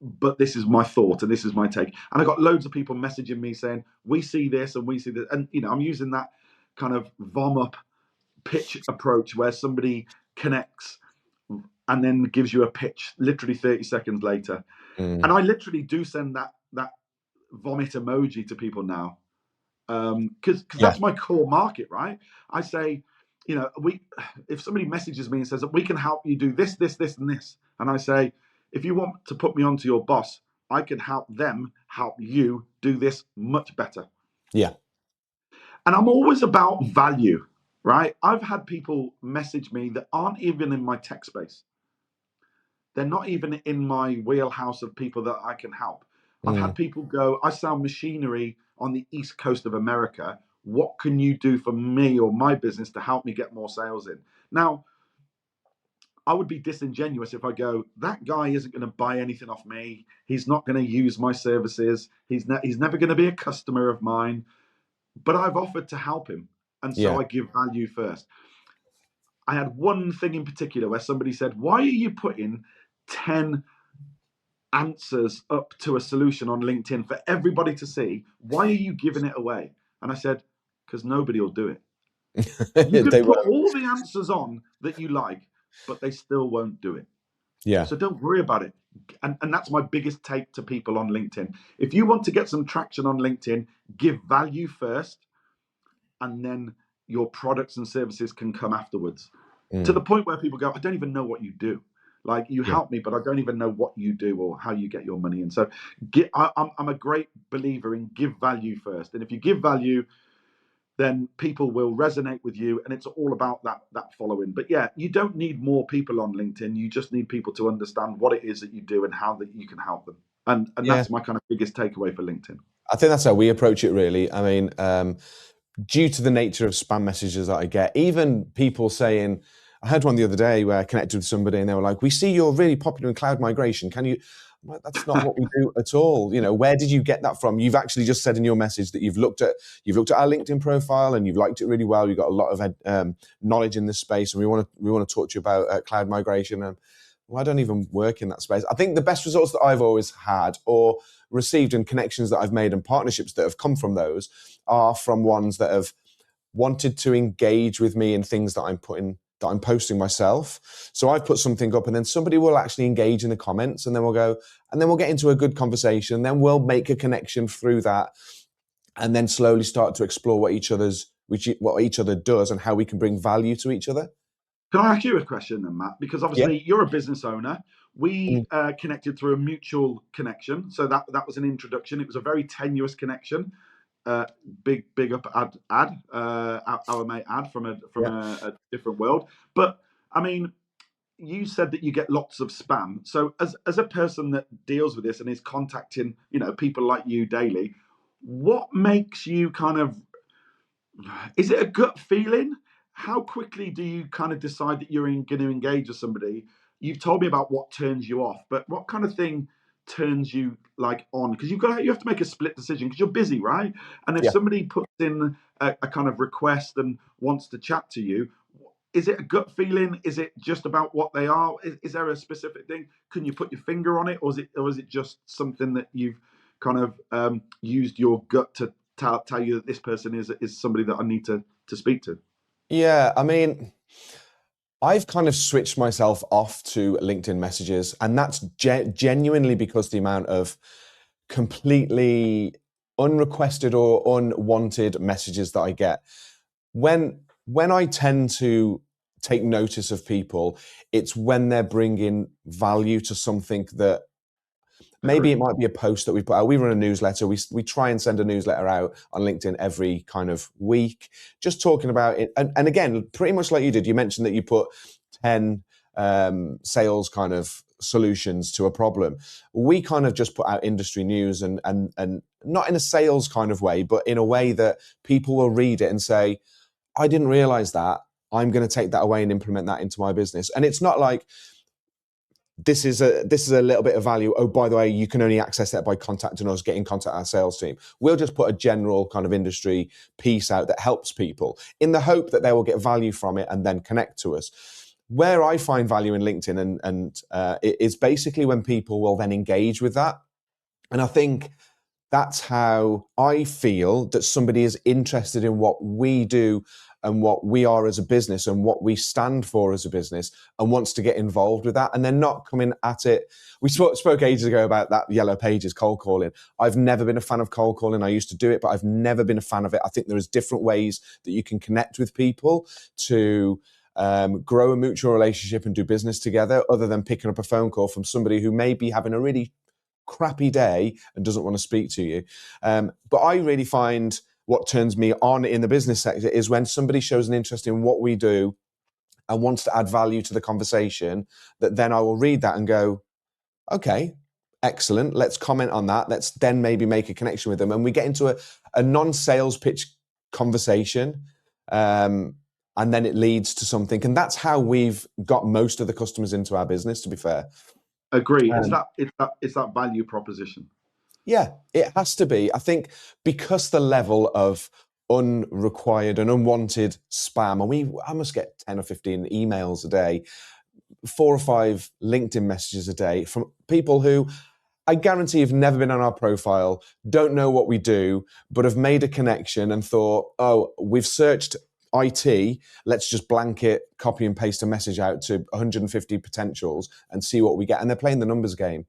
but this is my thought and this is my take. And I got loads of people messaging me saying, we see this and we see this. And, I'm using that kind of vom up pitch approach where somebody connects and then gives you a pitch literally 30 seconds later. And Mm. I literally do send that vomit emoji to people now, because Yeah. that's my core market, right? I say, if somebody messages me and says that we can help you do this, this, this, and this, and I say, if you want to put me onto your boss, I can help them help you do this much better. Yeah. And I'm always about value, right? I've had people message me that aren't even in my tech space. They're not even in my wheelhouse of people that I can help. I've had Mm. people go, I sell machinery on the East Coast of America. What can you do for me or my business to help me get more sales in? Now, I would be disingenuous if I go, that guy isn't going to buy anything off me. He's not going to use my services. He's never going to be a customer of mine. But I've offered to help him. And so Yeah. I give value first. I had one thing in particular where somebody said, why are you putting 10 answers up to a solution on LinkedIn for everybody to see? Why are you giving it away? And I said, because nobody will do it. You can They put were. all the answers on that you like, but they still won't do it. Yeah. So don't worry about it. And that's my biggest take to people on LinkedIn. If you want to get some traction on LinkedIn, give value first, and then your products and services can come afterwards. To the Mm. point where people go, I don't even know what you do. Like, you Yeah. help me, but I don't even know what you do or how you get your money in. So I'm a great believer in give value first. And if you give value, then people will resonate with you, and it's all about that following. But yeah, you don't need more people on LinkedIn. You just need people to understand what it is that you do and how that you can help them. And Yeah. that's my kind of biggest takeaway for LinkedIn. I think that's how we approach it, really. I mean, due to the nature of spam messages that I get, even people saying, I had one the other day where I connected with somebody and they were like, we see you're really popular in cloud migration. Can you? I'm like, that's not what we do at all. Where did you get that from? You've actually just said in your message that you've looked at our LinkedIn profile and you've liked it really well. You've got a lot of knowledge in this space, and we want to talk to you about cloud migration. And well, I don't even work in that space. I think the best results that I've always had or received and connections that I've made and partnerships that have come from those are from ones that have wanted to engage with me in things that I'm posting myself. So I've put something up and then somebody will actually engage in the comments, and then we'll get into a good conversation. Then we'll make a connection through that, and then slowly start to explore what each other does and how we can bring value to each other. Can I ask you a question then, Matt? Because Yeah. obviously you're a business owner. We Mm. connected through a mutual connection, so that was an introduction. It was a very tenuous connection. Uh, big up our mate Ad from Yeah. a different world. But I mean, you said that you get lots of spam. So as a person that deals with this and is contacting people like you daily, what makes you kind of, is it a gut feeling? How quickly do you kind of decide that you're going to engage with somebody? You've told me about what turns you off, but what kind of thing turns you like on? Because you have to make a split decision because you're busy, right? And if Yeah. somebody puts in a kind of request and wants to chat to you, is it a gut feeling? Is it just about what they are? Is there a specific thing? Can you put your finger on it, or is it just something that you've kind of used your gut to tell you that this person is somebody that I need to speak to? Yeah, I mean, I've kind of switched myself off to LinkedIn messages, and that's genuinely because the amount of completely unrequested or unwanted messages that I get. When I tend to take notice of people, it's when they're bringing value to something that maybe it Agreed. might be a post that we put out. We run a newsletter. We try and send a newsletter out on LinkedIn every kind of week, just talking about it. And again, pretty much like you did, you mentioned that you put 10 sales kind of solutions to a problem. We kind of just put out industry news and not in a sales kind of way, but in a way that people will read it and say, I didn't realize that. I'm going to take that away and implement that into my business. And it's not like this is a little bit of value. Oh, by the way, you can only access that by contacting us, get in contact with our sales team. We'll just put a general kind of industry piece out that helps people in the hope that they will get value from it and then connect to us. Where I find value in LinkedIn and it is basically when people will then engage with that. And I think that's how I feel that somebody is interested in what we do and what we are as a business and what we stand for as a business and wants to get involved with that. And they're not coming at it. We spoke ages ago about that yellow pages cold calling. I've never been a fan of cold calling. I used to do it, but I've never been a fan of it. I think there is different ways that you can connect with people to grow a mutual relationship and do business together other than picking up a phone call from somebody who may be having a really crappy day and doesn't want to speak to you. But I really find what turns me on in the business sector is when somebody shows an interest in what we do and wants to add value to the conversation, that then I will read that and go, okay, excellent. Let's comment on that. Let's then maybe make a connection with them. And we get into a non-sales pitch conversation. And then it leads to something. And that's how we've got most of the customers into our business, to be fair. Agree. It's that value proposition. Yeah, it has to be. I think because the level of unrequired and unwanted spam, and I must get 10 or 15 emails a day, 4 or 5 LinkedIn messages a day from people who I guarantee have never been on our profile, don't know what we do, but have made a connection and thought, oh, we've searched IT, let's just blanket, copy and paste a message out to 150 potentials and see what we get. And they're playing the numbers game.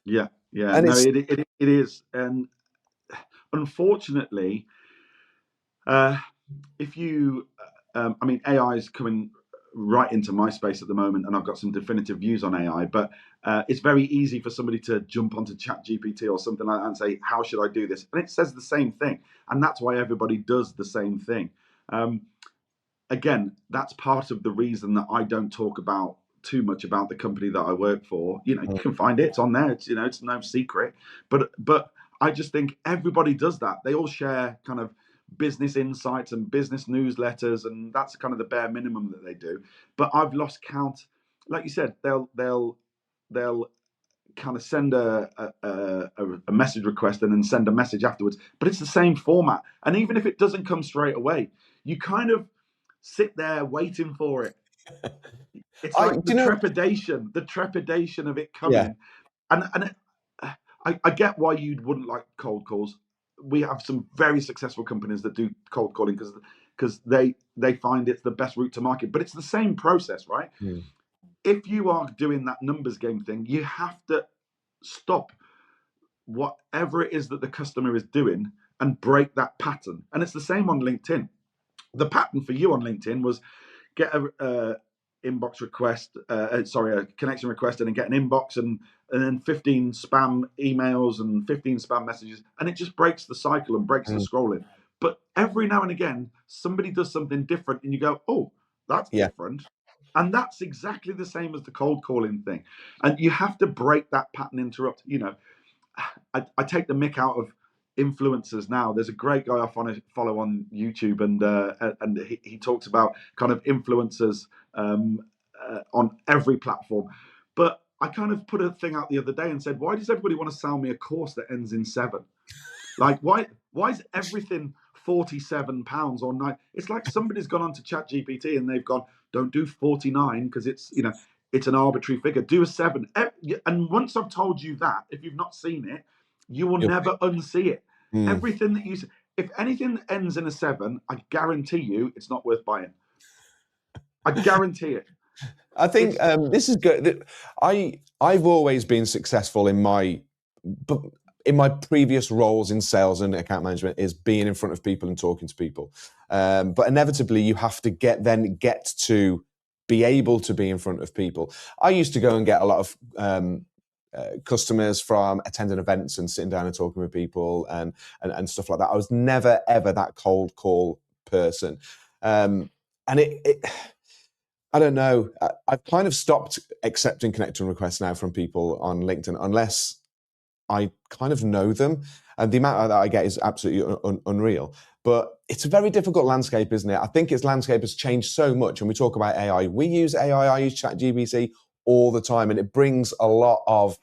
Yeah, And no, it's, it is, and unfortunately, if you, I mean, AI is coming right into my space at the moment, and I've got some definitive views on AI. But it's very easy for somebody to jump onto ChatGPT or something like that and say, "How should I do this?" And it says the same thing, and that's why everybody does the same thing. Again, that's part of the reason that I don't talk about too much about the company that I work for. You know, you can find it; it's on there. It's, you know, it's no secret. But I just think everybody does that. They all share kind of business insights and business newsletters, and that's kind of the bare minimum that they do. But I've lost count. Like you said, they'll kind of send a message request and then send a message afterwards. But it's the same format, and even if it doesn't come straight away, you kind of sit there waiting for it. It's like do you know, the trepidation of it yeah, coming, and I get why you wouldn't like cold calls. We have some very successful companies that do cold calling because they find it's the best route to market. But it's the same process, right? mm, If you are doing that numbers game thing, you have to stop whatever it is that the customer is doing and break that pattern. And it's the same on LinkedIn. The pattern for you on LinkedIn was get a inbox request, a connection request, and then get an inbox and then 15 spam emails and 15 spam messages, and it just breaks the cycle and breaks the mm, scrolling. But every now and again, somebody does something different, and you go, "Oh, that's yeah, different." And that's exactly the same as the cold calling thing. And you have to break that pattern interrupt. You know, I take the mick out of influencers now. There's a great guy I follow on YouTube, and he talks about kind of influencers on every platform. But I kind of put a thing out the other day and said, why does everybody want to sell me a course that ends in 7? Like, why is everything £47 or nine. It's like somebody's gone onto ChatGPT and they've gone, don't do 49 because it's, it's an arbitrary figure. Do a 7. And once I've told you that, if you've not seen it, you will never unsee it. Mm. Everything that you say, if anything that ends in a 7, I guarantee you it's not worth buying. I guarantee it. I think this is good. I've always been successful in my previous roles in sales and account management is being in front of people and talking to people. But inevitably, you have to get to be able to be in front of people. I used to go and get a lot of customers from attending events and sitting down and talking with people and stuff like that. I was never ever that cold call person, and it I don't know. I've kind of stopped accepting connection requests now from people on LinkedIn unless I kind of know them, and the amount that I get is absolutely unreal. But it's a very difficult landscape, isn't it? I think its landscape has changed so much, and we talk about AI. We use AI. I use ChatGPT all the time, and it brings a lot of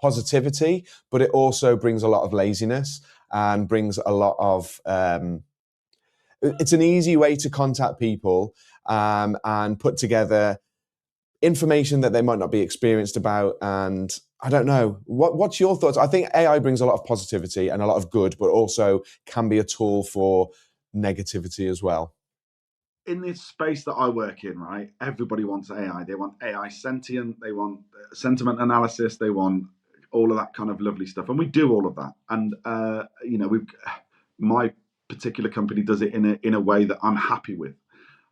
positivity, but it also brings a lot of laziness and brings a lot of. It's an easy way to contact people and put together information that they might not be experienced about. And I don't know, what's your thoughts? I think AI brings a lot of positivity and a lot of good, but also can be a tool for negativity as well. In this space that I work in, right, everybody wants AI. They want AI sentient, they want sentiment analysis, they want all of that kind of lovely stuff. And we do all of that. And, my particular company does it in a way that I'm happy with.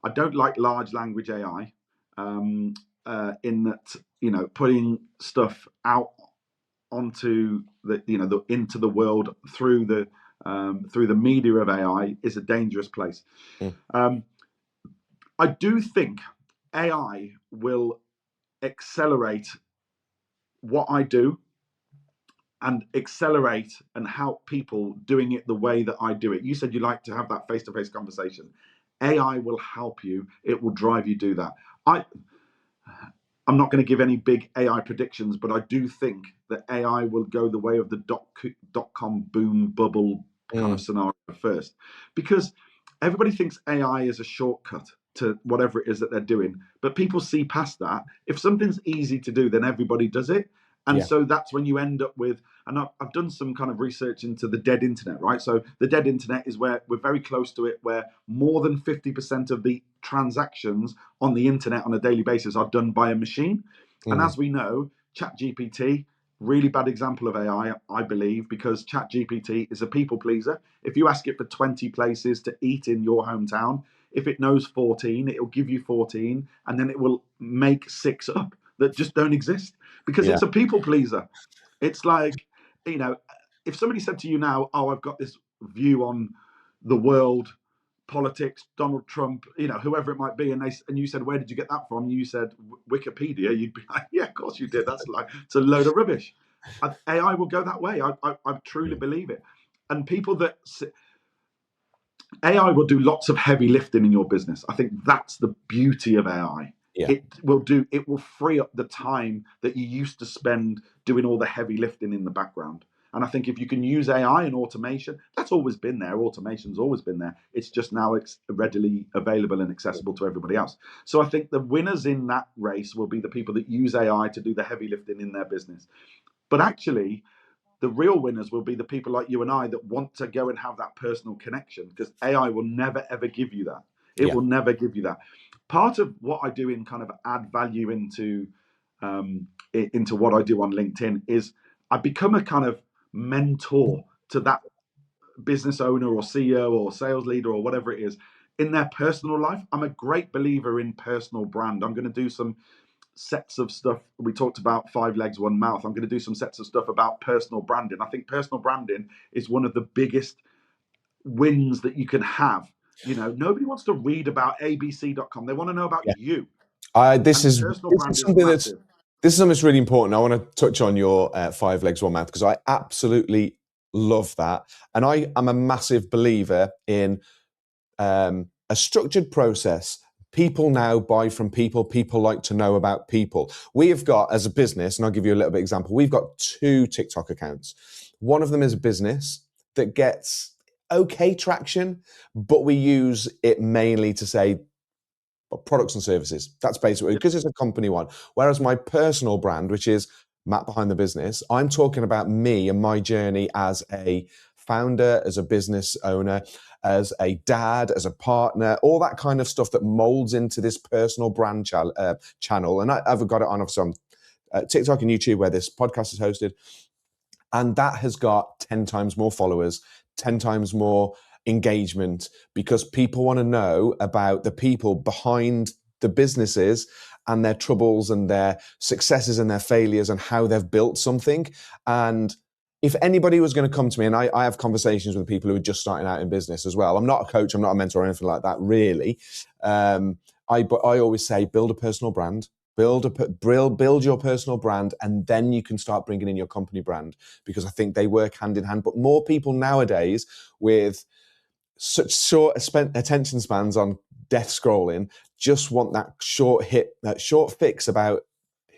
I don't like large language AI, in that, putting stuff out onto into the world through the media of AI is a dangerous place. I do think AI will accelerate what I do and accelerate and help people doing it the way that I do it. You said you like to have that face-to-face conversation. AI will help you. It will drive you do that. I'm not going to give any big AI predictions, but I do think that AI will go the way of the dot-com boom bubble kind of scenario first, because everybody thinks AI is a shortcut to whatever it is that they're doing, but people see past that. If something's easy to do, then everybody does it. And so that's when you end up with, and I've done some kind of research into the dead internet, right? So the dead internet is where we're very close to it, where more than 50% of the transactions on the internet on a daily basis are done by a machine. And as we know, ChatGPT, really bad example of AI, I believe, because ChatGPT is a people pleaser. If you ask it for 20 places to eat in your hometown, if it knows 14, it'll give you 14, and then it will make 6 up that just don't exist because it's a people pleaser. It's like, if somebody said to you now, oh, I've got this view on the world, politics, Donald Trump, whoever it might be, and you said, where did you get that from? You said Wikipedia. You'd be like, yeah, of course you did. It's a load of rubbish. AI will go that way. I truly believe it. And people that AI will do lots of heavy lifting in your business. I think that's the beauty of AI. It will free up the time that you used to spend doing all the heavy lifting in the background. And I think if you can use AI and automation, that's always been there. Automation's always been there. It's just now readily available and accessible to everybody else. So I think the winners in that race will be the people that use AI to do the heavy lifting in their business. But actually, the real winners will be the people like you and I that want to go and have that personal connection, because AI will never, ever give you that. It will never give you that. Part of what I do in kind of add value into what I do on LinkedIn is I become a kind of mentor to that business owner or CEO or sales leader or whatever it is in their personal life. I'm a great believer in personal brand. I'm going to do some sets of stuff. We talked about 5 legs, 1 mouth. I'm going to do some sets of stuff about personal branding. I think personal branding is one of the biggest wins that you can have. Nobody wants to read about abc.com. They want to know about you. This is something that's really important. I want to touch on your 5 legs, 1 mouth, because I absolutely love that. And I am a massive believer in a structured process. People now buy from people. People like to know about people. We have got, as a business, and I'll give you a little bit example, we've got 2 TikTok accounts. One of them is a business that gets okay traction, but we use it mainly to say products and services. That's basically because it's a company one. Whereas my personal brand, which is Matt Behind the Business, I'm talking about me and my journey as a founder, as a business owner, as a dad, as a partner, all that kind of stuff that molds into this personal brand channel. And I've got it on some TikTok and YouTube where this podcast is hosted. And that has got 10 times more followers, 10 times more engagement, because people want to know about the people behind the businesses and their troubles and their successes and their failures and how they've built something. And if anybody was going to come to me, and I have conversations with people who are just starting out in business as well. I'm not a coach, I'm not a mentor or anything like that, really. But I always say, build a personal brand. Build your personal brand, and then you can start bringing in your company brand, because I think they work hand in hand. But more people nowadays with such short attention spans on death scrolling just want that short hit, that short fix about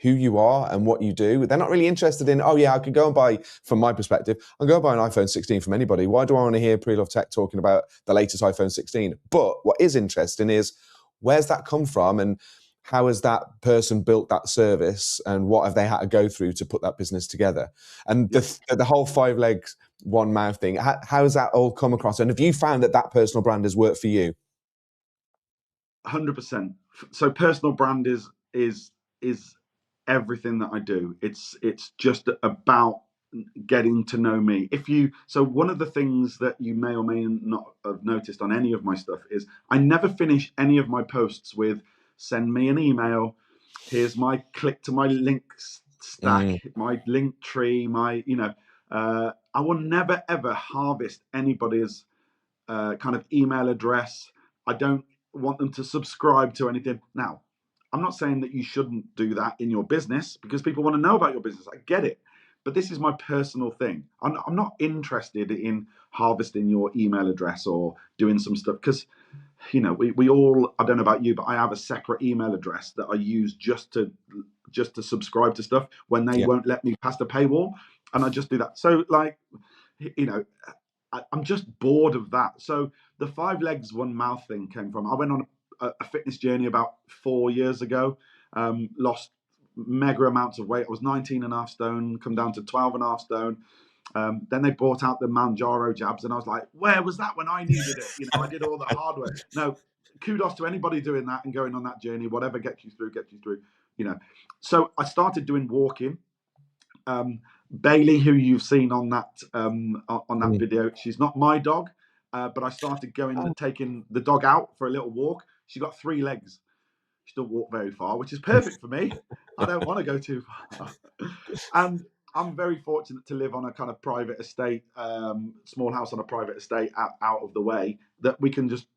who you are and what you do. They're not really interested in, oh yeah, I could go and buy, from my perspective, I'll go and buy an iPhone 16 from anybody. Why do I want to hear Pre-Love Tech talking about the latest iPhone 16? But what is interesting is, where's that come from, and how has that person built that service, and what have they had to go through to put that business together? And the whole 5 legs, 1 mouth thing, how has that all come across? And have you found that personal brand has worked for you? 100%. So personal brand is everything that I do. It's just about getting to know me. So one of the things that you may or may not have noticed on any of my stuff is I never finish any of my posts with send me an email, here's my click to my links stack, my link tree, I will never ever harvest anybody's kind of email address. I don't want them to subscribe to anything. Now, I'm not saying that you shouldn't do that in your business, because people want to know about your business. I get it. But this is my personal thing. I'm not interested in harvesting your email address or doing some stuff, because we all, I don't know about you, but I have a separate email address that I use just to subscribe to stuff when they won't let me past a paywall, and I just do that. So I'm just bored of that. So the 5 legs, 1 mouth thing came from, I went on a fitness journey about 4 years ago, lost mega amounts of weight. I was 19 and a half stone, come down to 12 and a half stone. Then they brought out the Manjaro jabs, and I was like, where was that when I needed it? I did all the hard work. No, kudos to anybody doing that and going on that journey. Whatever gets you through, gets you through. So I started doing walking. Bailey, who you've seen on that video, she's not my dog, but I started taking the dog out for a little walk. She got 3 legs. She don't walk very far, which is perfect for me. I don't want to go too far. And I'm very fortunate to live on a kind of private estate, small house on a private estate out of the way, that we can just,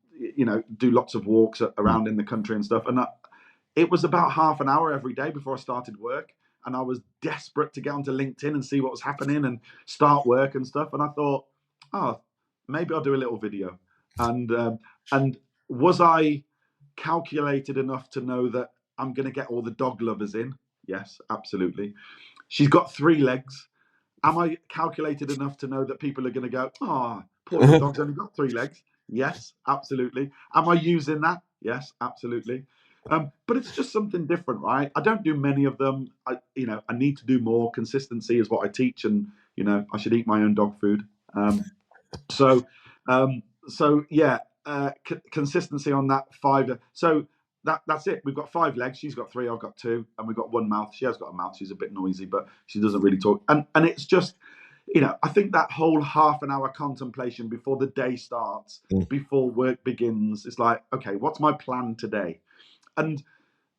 do lots of walks around in the country and stuff. And it was about half an hour every day before I started work. And I was desperate to get onto LinkedIn and see what was happening and start work and stuff. And I thought, oh, maybe I'll do a little video. And was I calculated enough to know that I'm going to get all the dog lovers in? Yes, absolutely. She's got 3 legs. Am I calculated enough to know that people are going to go, oh, poor little dog's only got 3 legs? Yes, absolutely. Am I using that? Yes, absolutely. But it's just something different, right? I don't do many of them. I need to do more. Consistency is what I teach, and I should eat my own dog food. So yeah, consistency on that 5. So that's it. We've got 5 legs. She's got 3. I've got 2, and we've got 1 mouth. She has got a mouth. She's a bit noisy, but she doesn't really talk. And it's just, I think that whole half an hour contemplation before the day starts, before work begins, it's like, okay, what's my plan today? And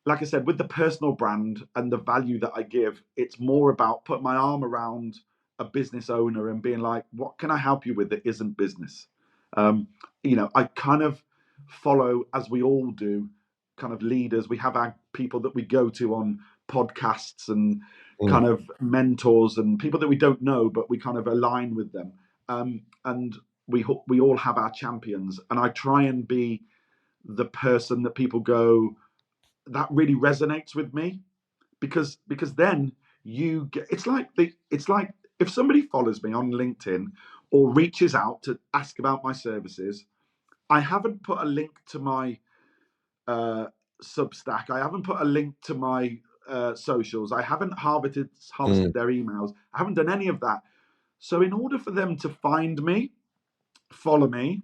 like I said, with the personal brand and the value that I give, it's more about putting my arm around a business owner and being like, what can I help you with that isn't business? I kind of follow, as we all do, kind of leaders. We have our people that we go to on podcasts and kind of mentors and people that we don't know, but we kind of align with them. And we all have our champions. And I try and be the person that people go, that really resonates with me, because then you get, it's like if somebody follows me on LinkedIn or reaches out to ask about my services, I haven't put a link to my Substack. I haven't put a link to my socials. I haven't harvested their emails. I haven't done any of that. So in order for them to find me, follow me,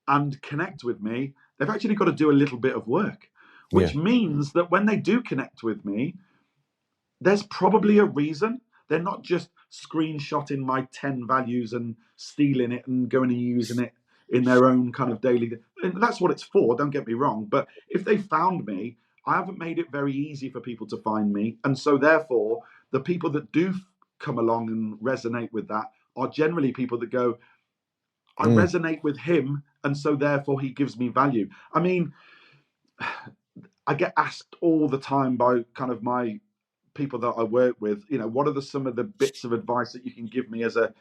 and connect with me, they've actually got to do a little bit of work, which means that when they do connect with me, there's probably a reason. They're not just screenshotting my 10 values and stealing it and going and using it in their own kind of daily. And that's what it's for, don't get me wrong. But if they found me, I haven't made it very easy for people to find me. And so therefore, the people that do come along and resonate with that are generally people that go, I resonate with him, and so therefore he gives me value. I mean, I get asked all the time by kind of my people that I work with, what are some of the bits of advice that you can give me as a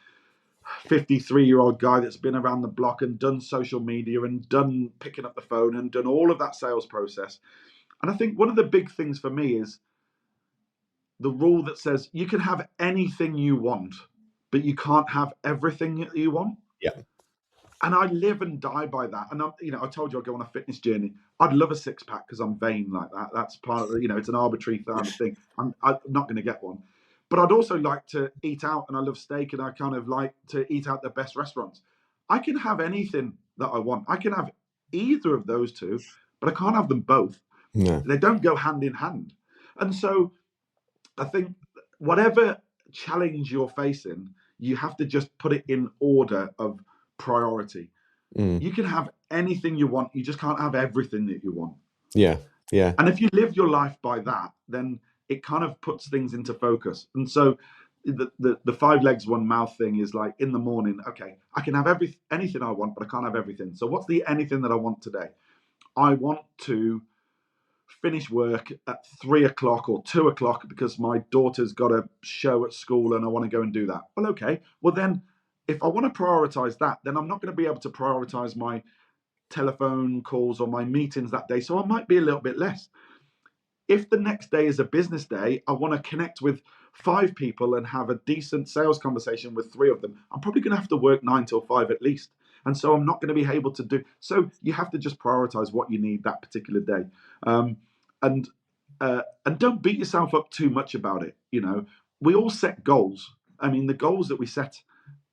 53-year-old guy that's been around the block and done social media and done picking up the phone and done all of that sales process. And I think one of the big things for me is the rule that says you can have anything you want, but you can't have everything that you want. Yeah. And I live and die by that. And I told you I go on a fitness journey. I'd love a six pack because I'm vain like that. That's part of it's an arbitrary kind of thing. I'm not going to get one. But I'd also like to eat out, and I love steak, and I kind of like to eat out the best restaurants. I can have anything that I want. I can have either of those two, but I can't have them both. No. They don't go hand in hand. And so I think whatever challenge you're facing, you have to just put it in order of priority. You can have anything you want, you just can't have everything that you want. Yeah. And if you live your life by that, then it kind of puts things into focus. And so the 5 legs, 1 mouth thing is like in the morning, okay, I can have anything I want, but I can't have everything. So what's the anything that I want today? I want to finish work at 3 o'clock or 2 o'clock because my daughter's got a show at school and I want to go and do that. Well, okay. Well, then if I want to prioritize that, then I'm not going to be able to prioritize my telephone calls or my meetings that day. So I might be a little bit less. If the next day is a business day, I want to connect with 5 people and have a decent sales conversation with 3 of them. I'm probably going to have to work 9 till 5 at least. And so I'm not going to be able to do. So you have to just prioritize what you need that particular day. And don't beat yourself up too much about it. We all set goals. I mean, the goals that we set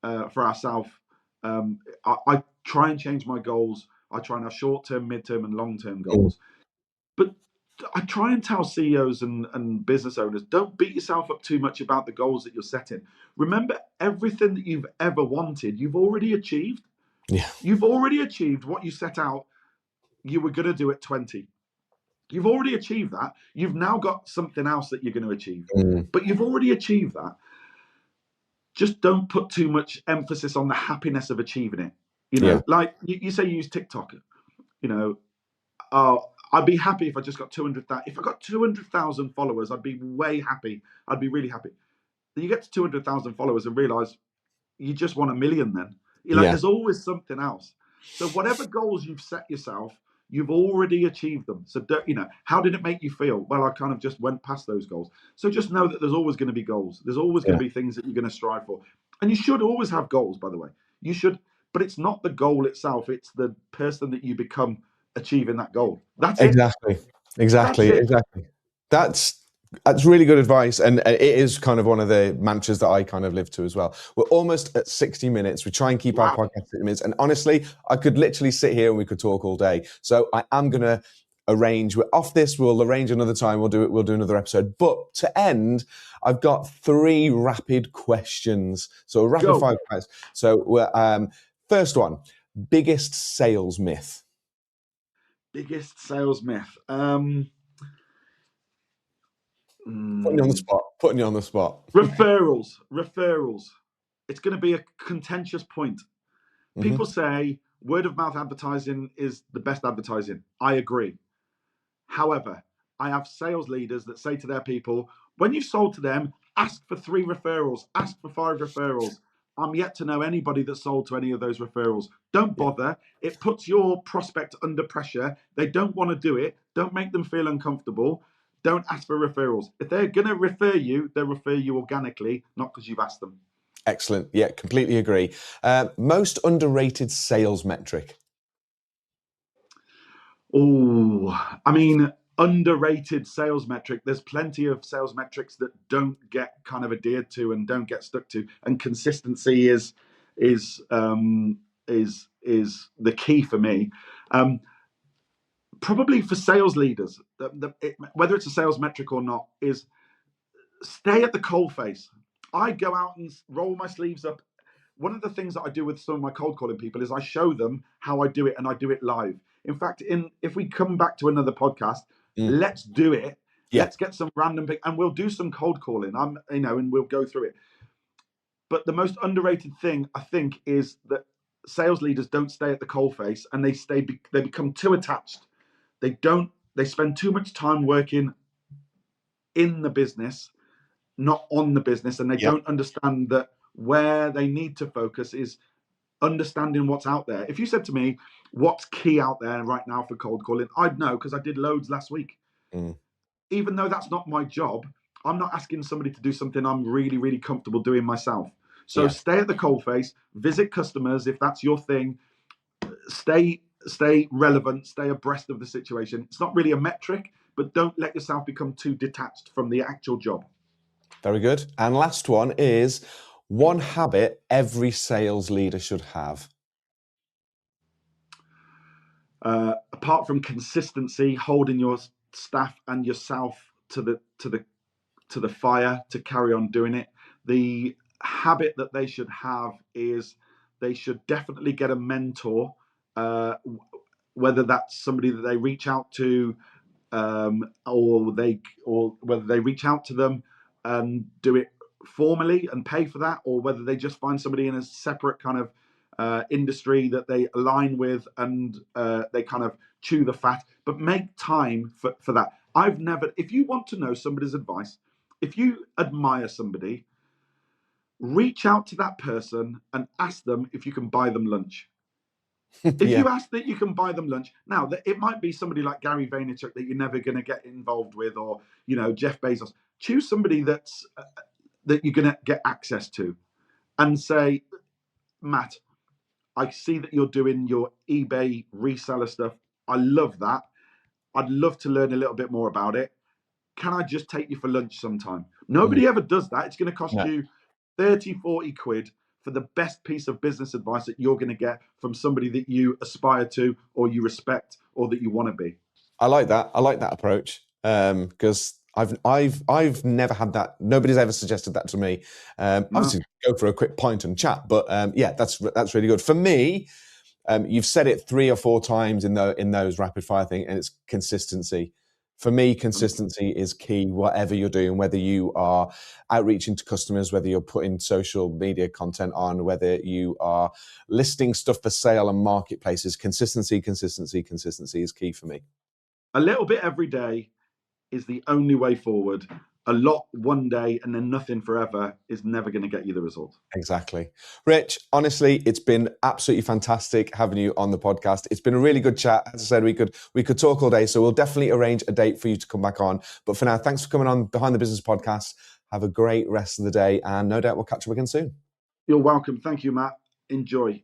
for ourselves, I try and change my goals. I try and have short-term, mid-term, and long-term goals. But I try and tell CEOs and business owners, don't beat yourself up too much about the goals that you're setting. Remember, everything that you've ever wanted, you've already achieved. Yeah. You've already achieved what you set out you were going to do at 20. You've already achieved that. You've now got something else that you're going to achieve. But you've already achieved that. Just don't put too much emphasis on the happiness of achieving it. Like you say you use TikTok. I'd be happy if I just got 200,000. If I got 200,000 followers, I'd be way happy. I'd be really happy. Then you get to 200,000 followers and realize you just want 1 million then. There's always something else. So whatever goals you've set yourself, you've already achieved them. So, how did it make you feel? Well, I kind of just went past those goals. So just know that there's always going to be goals. There's always going to be things that you're going to strive for. And you should always have goals, by the way. You should, but it's not the goal itself. It's the person that you become achieving that goal. That's it. Exactly. That's really good advice, and it is kind of one of the mantras that I kind of live to as well. We're almost at 60 minutes. We try and keep our podcast at 60 minutes, and honestly, I could literally sit here and we could talk all day. So I am going to arrange. We're off this. We'll arrange another time. We'll do another episode. But to end, I've got 3 rapid questions. So rapid fire questions. So first one: biggest sales myth. Biggest sales myth. Putting you on the spot. Referrals. It's going to be a contentious point. People say word of mouth advertising is the best advertising. I agree. However, I have sales leaders that say to their people, when you've sold to them, ask for 3 referrals, ask for 5 referrals. I'm yet to know anybody that sold to any of those referrals. Don't bother. It puts your prospect under pressure. They don't want to do it. Don't make them feel uncomfortable. Don't ask for referrals. If they're going to refer you, they'll refer you organically, not because you've asked them. Excellent. Yeah, completely agree. Most underrated sales metric. Oh, I mean, underrated sales metric. There's plenty of sales metrics that don't get kind of adhered to and don't get stuck to, and consistency is the key for me. Probably for sales leaders, whether it's a sales metric or not, is stay at the coalface. I go out and roll my sleeves up. One of the things that I do with some of my cold calling people is I show them how I do it, and I do it live. In fact, if we come back to another podcast, let's do it. Yeah. Let's get some random and we'll do some cold calling. And we'll go through it. But the most underrated thing I think is that sales leaders don't stay at the coalface, and they become too attached. They spend too much time working in the business, not on the business, and they don't understand that where they need to focus is understanding what's out there. If you said to me, what's key out there right now for cold calling, I'd know because I did loads last week. Even though that's not my job, I'm not asking somebody to do something I'm really, really comfortable doing myself. So stay at the coalface, visit customers if that's your thing, stay relevant, stay abreast of the situation. It's not really a metric, but don't let yourself become too detached from the actual job. Very good. And last one is one habit every sales leader should have. Apart from consistency, holding your staff and yourself to the fire to carry on doing it. The habit that they should have is they should definitely get a mentor, whether that's somebody that they reach out to, or whether they reach out to them and do it formally and pay for that, or whether they just find somebody in a separate kind of industry that they align with, and they kind of chew the fat, but make time for that. If you want to know somebody's advice, if you admire somebody, reach out to that person and ask them if you can buy them lunch. If you ask that you can buy them lunch, now it might be somebody like Gary Vaynerchuk that you're never going to get involved with, or Jeff Bezos. Choose somebody that you're going to get access to, and say, Matt, I see that you're doing your eBay reseller stuff. I love that. I'd love to learn a little bit more about it. Can I just take you for lunch sometime? Nobody ever does that. It's going to cost you 30, 40 quid for the best piece of business advice that you're going to get from somebody that you aspire to, or you respect, or that you want to be. I like that. I like that approach, because I've never had that. Nobody's ever suggested that to me. Obviously, go for a quick pint and chat, but that's really good for me. You've said it 3 or 4 times in those rapid fire thing, and it's consistency. For me, consistency is key. Whatever you're doing, whether you are outreaching to customers, whether you're putting social media content on, whether you are listing stuff for sale on marketplaces, consistency is key for me. A little bit every day is the only way forward. A lot one day and then nothing forever is never going to get you the result. Exactly. Rich, honestly, it's been absolutely fantastic having you on the podcast. It's been a really good chat. As I said, we could talk all day, so we'll definitely arrange a date for you to come back on. But for now, thanks for coming on Behind the Business podcast. Have a great rest of the day, and no doubt we'll catch up again soon. You're welcome. Thank you, Matt. Enjoy.